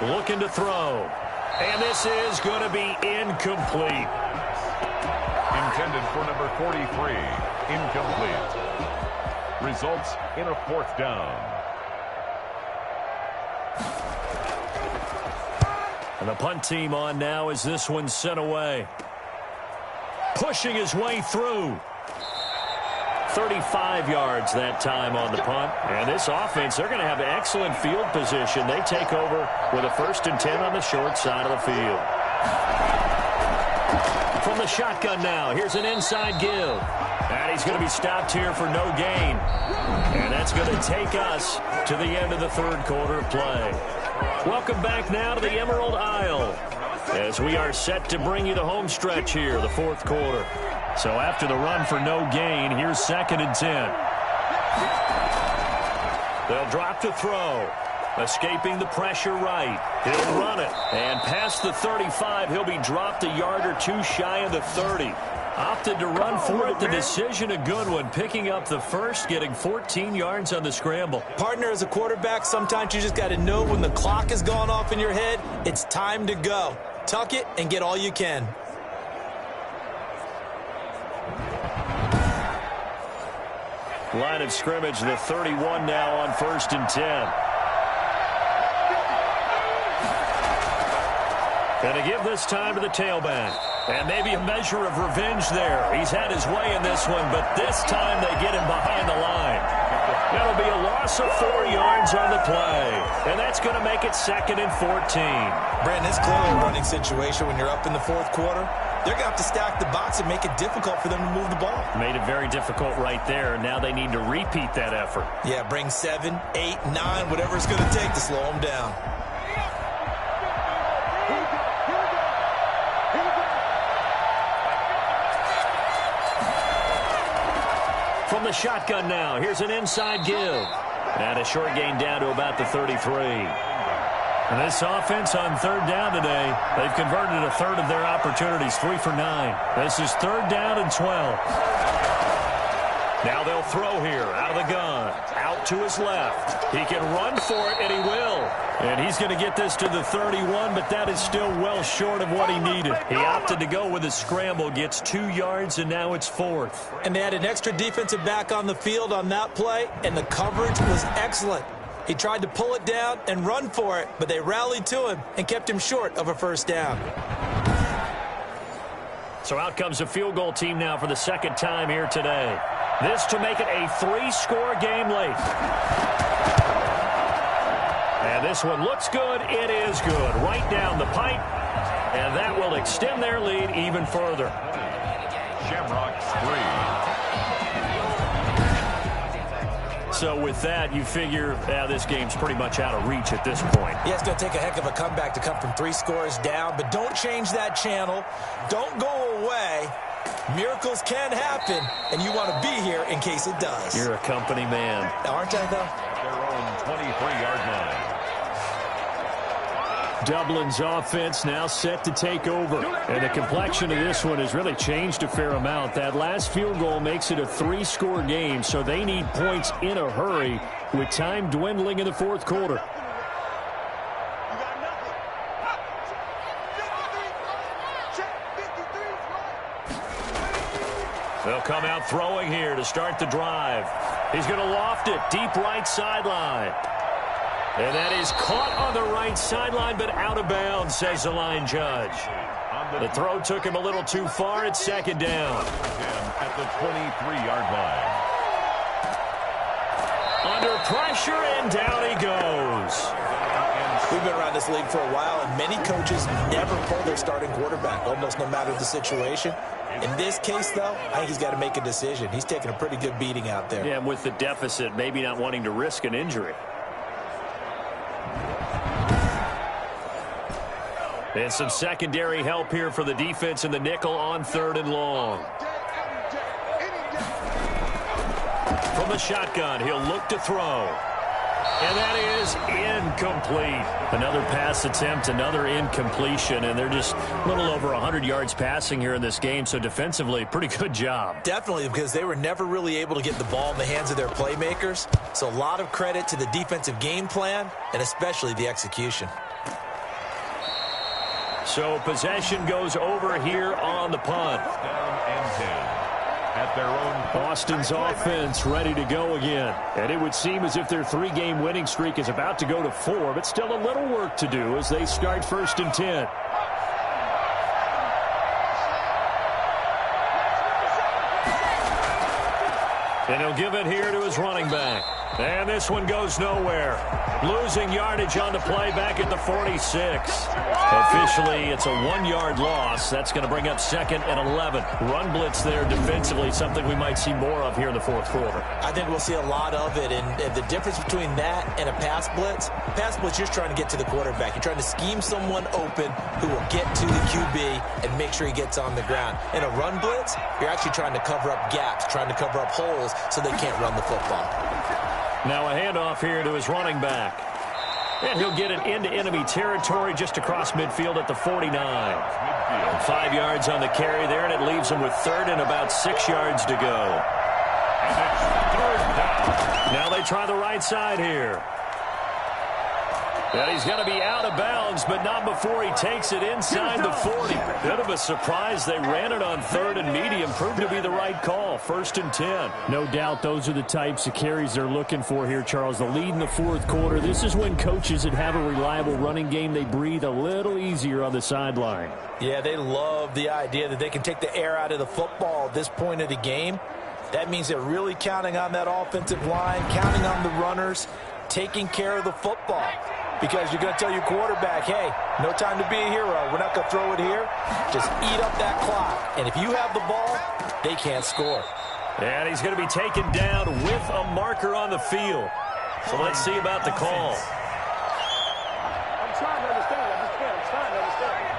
4. Looking to throw. And this is going to be incomplete. Intended for number 43. Incomplete. Results in a 4th down. And the punt team on now as this one's sent away. Pushing his way through. 35 yards that time on the punt. And this offense, they're going to have excellent field position. They take over with a 1st and 10 on the short side of the field. From the shotgun now, here's an inside give. And he's going to be stopped here for no gain. And that's going to take us to the end of the 3rd quarter of play. Welcome back now to the Emerald Isle as we are set to bring you the home stretch here, the 4th quarter. So after the run for no gain, here's 2nd and 10. They'll drop to throw. Escaping the pressure right. He'll run it. And past the 35, he'll be dropped a yard or two shy of the 30. Opted to run for it. The decision a good one. Picking up the first, getting 14 yards on the scramble. Partner, as a quarterback, sometimes you just got to know when the clock has gone off in your head, it's time to go. Tuck it and get all you can. Line of scrimmage, the 31 now on 1st and 10. And to give this time to the tailback. And maybe a measure of revenge there. He's had his way in this one, but this time they get him behind the line. That'll be a loss of 4 yards on the play. And that's going to make it 2nd and 14. Brandon, it's clearly a running situation when you're up in the 4th quarter. They're going to have to stack the box and make it difficult for them to move the ball. Made it very difficult right there. Now they need to repeat that effort. Yeah, bring 7, 8, 9, whatever it's going to take to slow them down. From the shotgun now, here's an inside give. And a short gain down to about the 33. And this offense on 3rd down today, they've converted a third of their opportunities, 3 for 9. This is 3rd down and 12. Now they'll throw here, out of the gun, out to his left. He can run for it, and he will. And he's going to get this to the 31, but that is still well short of what he needed. He opted to go with a scramble, gets 2 yards, and now it's 4th. And they had an extra defensive back on the field on that play, and the coverage was excellent. He tried to pull it down and run for it, but they rallied to him and kept him short of a 1st down. So out comes a field goal team now for the 2nd time here today. This to make it a 3-score game late. And this one looks good. It is good. Right down the pipe. And that will extend their lead even further. Shamrocks 3. So with that, you figure this game's pretty much out of reach at this point. Yeah, it's going to take a heck of a comeback to come from 3 scores down, but don't change that channel. Don't go away. Miracles can happen, and you want to be here in case it does. You're a company man. Aren't I, though? Their own 23-yard line. Dublin's offense now set to take over. And the complexion of this one has really changed a fair amount. That last field goal makes it a 3-score game, so they need points in a hurry with time dwindling in the 4th quarter. They'll come out throwing here to start the drive. He's going to loft it deep right sideline. And that is caught on the right sideline, but out of bounds, says the line judge. The throw took him a little too far. It's 2nd down. At the 23-yard line. Under pressure, and down he goes. We've been around this league for a while, and many coaches never pull their starting quarterback, almost no matter the situation. In this case, though, I think he's got to make a decision. He's taking a pretty good beating out there. Yeah, and with the deficit, maybe not wanting to risk an injury. And some secondary help here for the defense in the nickel on 3rd and long. From the shotgun, he'll look to throw. And that is incomplete. Another pass attempt, another incompletion, and they're just a little over 100 yards passing here in this game, so defensively, pretty good job. Definitely, because they were never really able to get the ball in the hands of their playmakers. So a lot of credit to the defensive game plan, and especially the execution. So possession goes over here on the punt. Down and 10. At their own. Boston's offense ready to go again. And it would seem as if their 3-game winning streak is about to go to 4, but still a little work to do as they start 1st and 10. And he'll give it here to his running back. And this one goes nowhere. Losing yardage on the play back at the 46. Officially, it's a 1-yard loss. That's going to bring up 2nd and 11. Run blitz there defensively, something we might see more of here in the fourth quarter. I think we'll see a lot of it. And the difference between that and a pass blitz, you're trying to get to the quarterback. You're trying to scheme someone open who will get to the QB and make sure he gets on the ground. In a run blitz, you're actually trying to cover up gaps, trying to cover up holes so they can't run the football. Now a handoff here to his running back. And he'll get it into enemy territory just across midfield at the 49. 5 yards on the carry there, and it leaves him with 3rd and about 6 yards to go. And it's 3rd down. Now they try the right side here. And he's going to be out of bounds, but not before he takes it inside the 40. Bit of a surprise. They ran it on 3rd and medium. Proved to be the right call. 1st and 10. No doubt those are the types of carries they're looking for here, Charles. The lead in the fourth quarter. This is when coaches that have a reliable running game, they breathe a little easier on the sideline. Yeah, they love the idea that they can take the air out of the football at this point of the game. That means they're really counting on that offensive line, counting on the runners, taking care of the football. Because you're going to tell your quarterback, hey, no time to be a hero. We're not going to throw it here. Just eat up that clock. And if you have the ball, they can't score. And he's going to be taken down with a marker on the field. So let's see about the call. I'm trying to understand. I just can't. I'm trying to understand.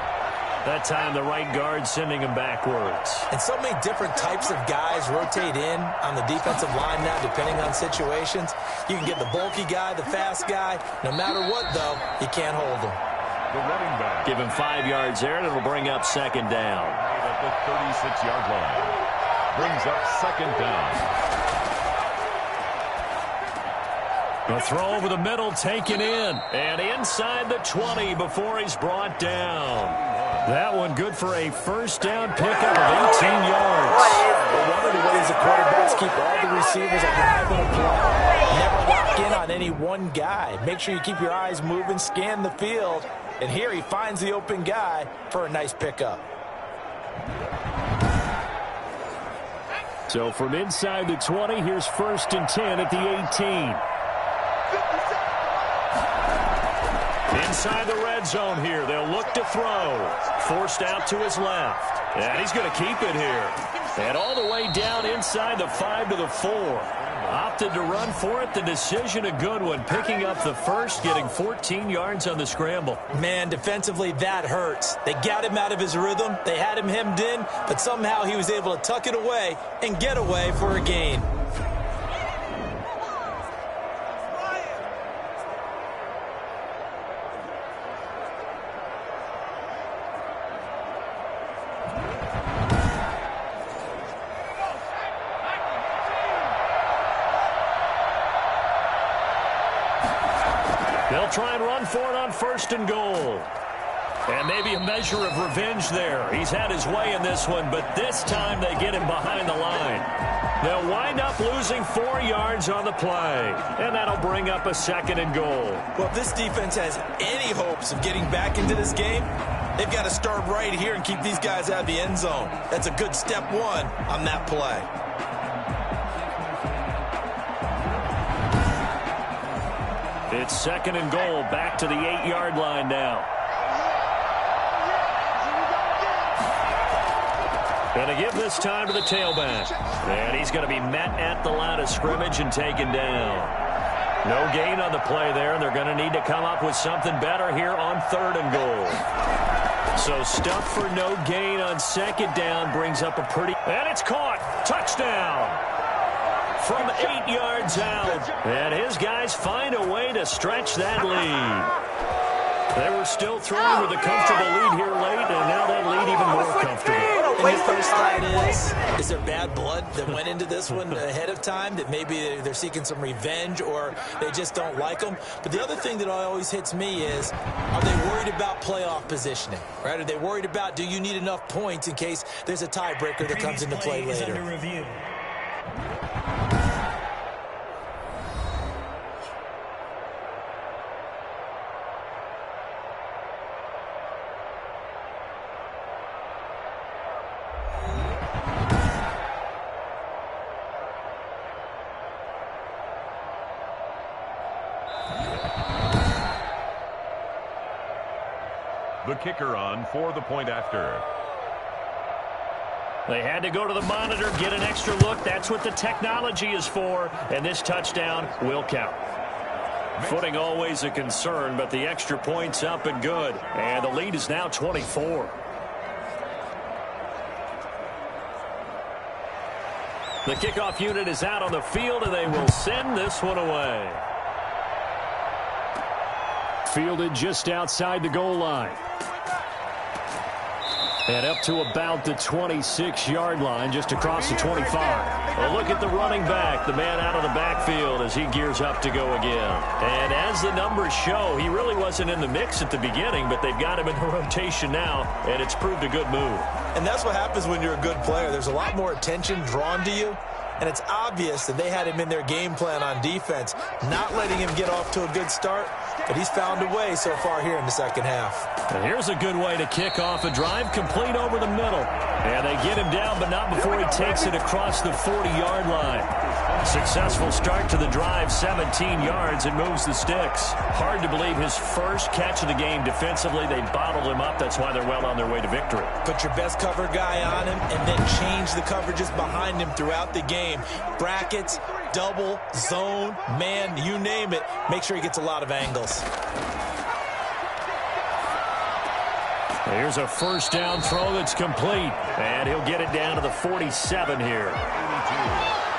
That time the right guard sending him backwards. And so many different types of guys rotate in on the defensive line now, depending on situations. You can get the bulky guy, the fast guy. No matter what, though, you can't hold him. The running back. Give him 5 yards there, and it'll bring up 2nd down. At the 36-yard line. Brings up 2nd down. The throw over the middle taken in. And inside the 20 before he's brought down. That one good for a 1st down pickup of 18 yards. One of the ways the quarterbacks keep all the receivers alive in a play. Never lock in on any one guy. Make sure you keep your eyes moving, scan the field. And here he finds the open guy for a nice pickup. So from inside the 20, here's 1st and 10 at the 18. Inside the red zone here. They'll look to throw. Forced out to his left. And he's going to keep it here. And all the way down inside the 5 to the 4. Opted to run for it. The decision a good one. Picking up the 1st, getting 14 yards on the scramble. Man, defensively, that hurts. They got him out of his rhythm. They had him hemmed in, but somehow he was able to tuck it away and get away for a gain. They'll try and run for it on 1st and goal. And maybe a measure of revenge there. He's had his way in this one, but this time they get him behind the line. They'll wind up losing 4 yards on the play. And that'll bring up a 2nd and goal. Well, if this defense has any hopes of getting back into this game, they've got to start right here and keep these guys out of the end zone. That's a good step 1 on that play. It's 2nd and goal, back to the 8-yard line now. Going to give this time to the tailback. And he's going to be met at the line of scrimmage and taken down. No gain on the play there, and they're going to need to come up with something better here on 3rd and goal. So stuff for no gain on 2nd down brings up a pretty... And it's caught. Touchdown. From 8 yards out. And his guys find a way to stretch that lead. They were still throwing with a comfortable lead here late, and now that lead even more comfortable. And your first thought is there bad blood that went into this one ahead of time, that maybe they're seeking some revenge or they just don't like them? But the other thing that always hits me is, are they worried about playoff positioning? Right? Are they worried about, do you need enough points in case there's a tiebreaker that comes into play later? the kicker on for the point after. They had to go to the monitor, get an extra look. That's what the technology is for, and this touchdown will count. Footing always a concern, but the extra point's up and good, and the lead is now 24. The kickoff unit is out on the field, and they will send this one away. Fielded just outside the goal line. And up to about the 26-yard line, just across the 25. Well, look at the running back, the man out of the backfield as he gears up to go again. And as the numbers show, he really wasn't in the mix at the beginning, but they've got him in the rotation now, and it's proved a good move. And that's what happens when you're a good player. There's a lot more attention drawn to you, and it's obvious that they had him in their game plan on defense, not letting him get off to a good start, but he's found a way so far here in the second half. And here's a good way to kick off a drive, complete over the middle. And they get him down, but not before he takes it across the 40-yard line. Successful start to the drive, 17 yards, and moves the sticks. Hard to believe his first catch of the game defensively. They bottled him up. That's why they're well on their way to victory. Put your best cover guy on him and then change the coverages behind him throughout the game. Brackets, double, zone, man, you name it. Make sure he gets a lot of angles. Here's a first down throw that's complete. And he'll get it down to the 47 here.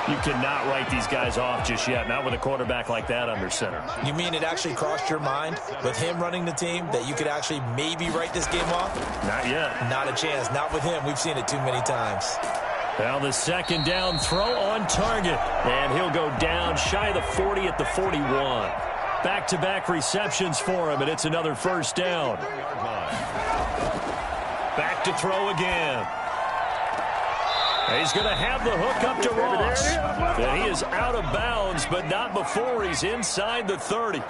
You cannot write these guys off just yet, not with a quarterback like that under center. You mean it actually crossed your mind with him running the team that you could actually maybe write this game off? Not yet. Not a chance. Not with him. We've seen it too many times. Now the second down throw on target. And he'll go down shy of the 40 at the 41. Back-to-back receptions for him, and it's another first down. Back to throw again. He's going to have the hook up to Ross. And he is out of bounds, but not before he's inside the 30.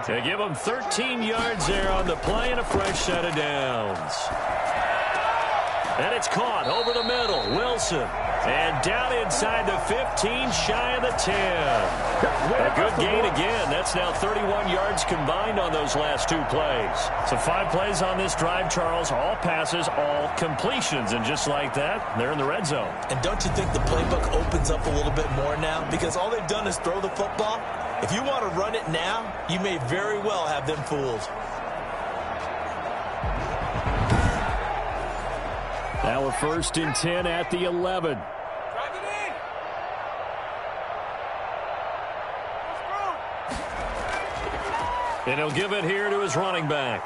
They give him 13 yards there on the play and a fresh set of downs. And it's caught over the middle. Wilson. And down inside the 15, shy of the 10. A good gain again. That's now 31 yards combined on those last two plays. So 5 plays on this drive, Charles. All passes, all completions. And just like that, they're in the red zone. And don't you think the playbook opens up a little bit more now? Because all they've done is throw the football. If you want to run it now, you may very well have them fooled. Now a 1st and 10 at the 11. And he'll give it here to his running back.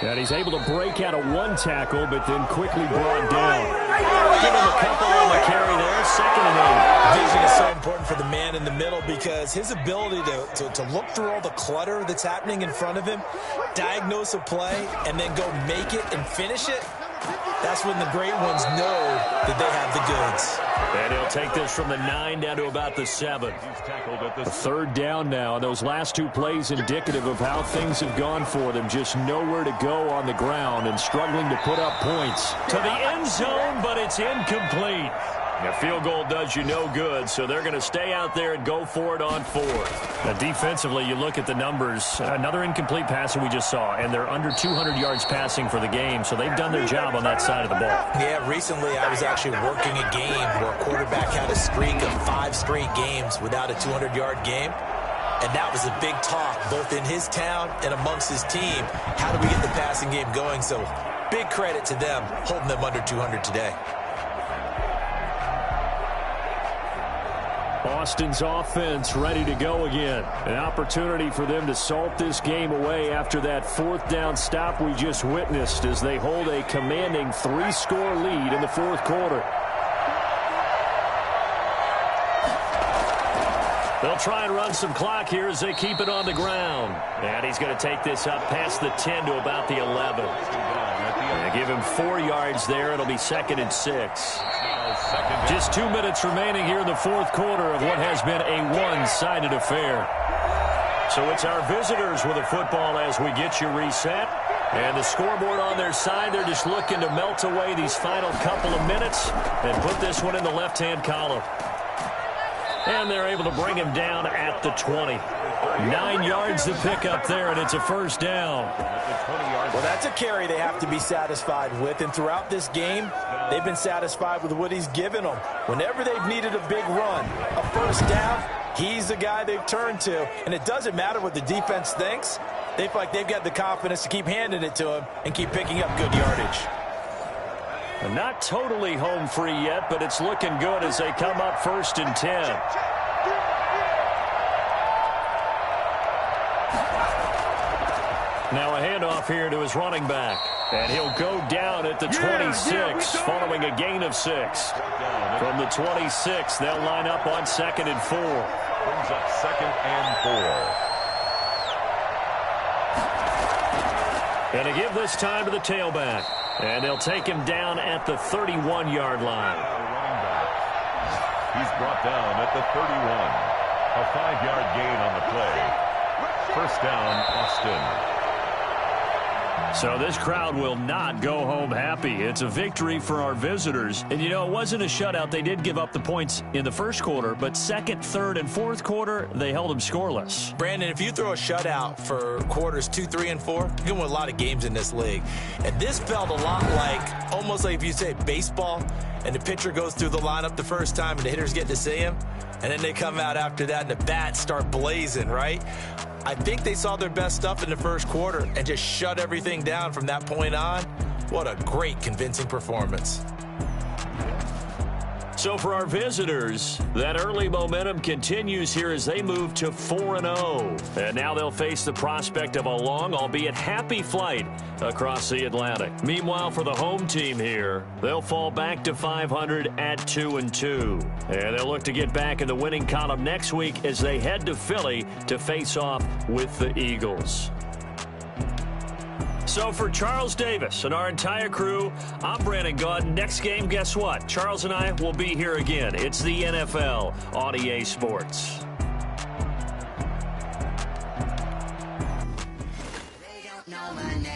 And he's able to break out of one tackle, but then quickly brought down. Give him a couple on the carry there, 2nd and 8. Vision is so important for the man in the middle because his ability to look through all the clutter that's happening in front of him, diagnose a play, and then go make it and finish it, that's when the great ones know that they have the goods. And he'll take this from the 9 down to about the 7. A 3rd down now. And those last 2 plays indicative of how things have gone for them. Just nowhere to go on the ground and struggling to put up points. To the end zone, but it's incomplete. A field goal does you no good, so they're going to stay out there and go for it on 4th. Now, defensively, you look at the numbers. Another incomplete pass that we just saw, and they're under 200 yards passing for the game, so they've done their job on that side of the ball. Yeah, recently I was actually working a game where a quarterback had a streak of 5 straight games without a 200-yard game, and that was a big talk both in his town and amongst his team. How do we get the passing game going? So big credit to them holding them under 200 today. Austin's offense ready to go again. An opportunity for them to salt this game away after that 4th down stop we just witnessed as they hold a commanding 3-score lead in the 4th quarter. They'll try and run some clock here as they keep it on the ground. And he's going to take this up past the 10 to about the 11. They give him 4 yards there. It'll be 2nd and 6. Just 2 minutes remaining here in the 4th quarter of what has been a one-sided affair. So it's our visitors with the football as we get you reset. And the scoreboard on their side, they're just looking to melt away these final couple of minutes and put this one in the left-hand column. And they're able to bring him down at the 20. 9 yards to pick up there, and it's a first down. Well, that's a carry they have to be satisfied with, and throughout this game, they've been satisfied with what he's given them. Whenever they've needed a big run, a first down, he's the guy they've turned to. And it doesn't matter what the defense thinks. They feel like they've got the confidence to keep handing it to him and keep picking up good yardage. Not totally home free yet, but it's looking good as they come up 1st and 10. Now a handoff here to his running back. And he'll go down at the 26 following a gain of 6. From the 26, they'll line up on 2nd and 4. Brings up 2nd and 4. And to give this time to the tailback. And they'll take him down at the 31-yard line. He's brought down at the 31. A 5-yard gain on the play. First down, Austin. So this crowd will not go home happy. It's a victory for our visitors. And, you know, it wasn't a shutout. They did give up the points in the first quarter, but second, third, and fourth quarter, they held them scoreless. Brandon, if you throw a shutout for quarters 2, 3, and 4, you're going to win a lot of games in this league. And this felt a lot like, almost like if you say baseball, and the pitcher goes through the lineup the first time and the hitters get to see him, and then they come out after that and the bats start blazing, right? I think they saw their best stuff in the first quarter and just shut everything down from that point on. What a great, convincing performance. So for our visitors, that early momentum continues here as they move to 4-0. And now they'll face the prospect of a long, albeit happy flight across the Atlantic. Meanwhile, for the home team here, they'll fall back to 500 at 2-2. And they'll look to get back in the winning column next week as they head to Philly to face off with the Eagles. So for Charles Davis and our entire crew, I'm Brandon Gaudin. Next game, guess what? Charles and I will be here again. It's the NFL on EA Sports.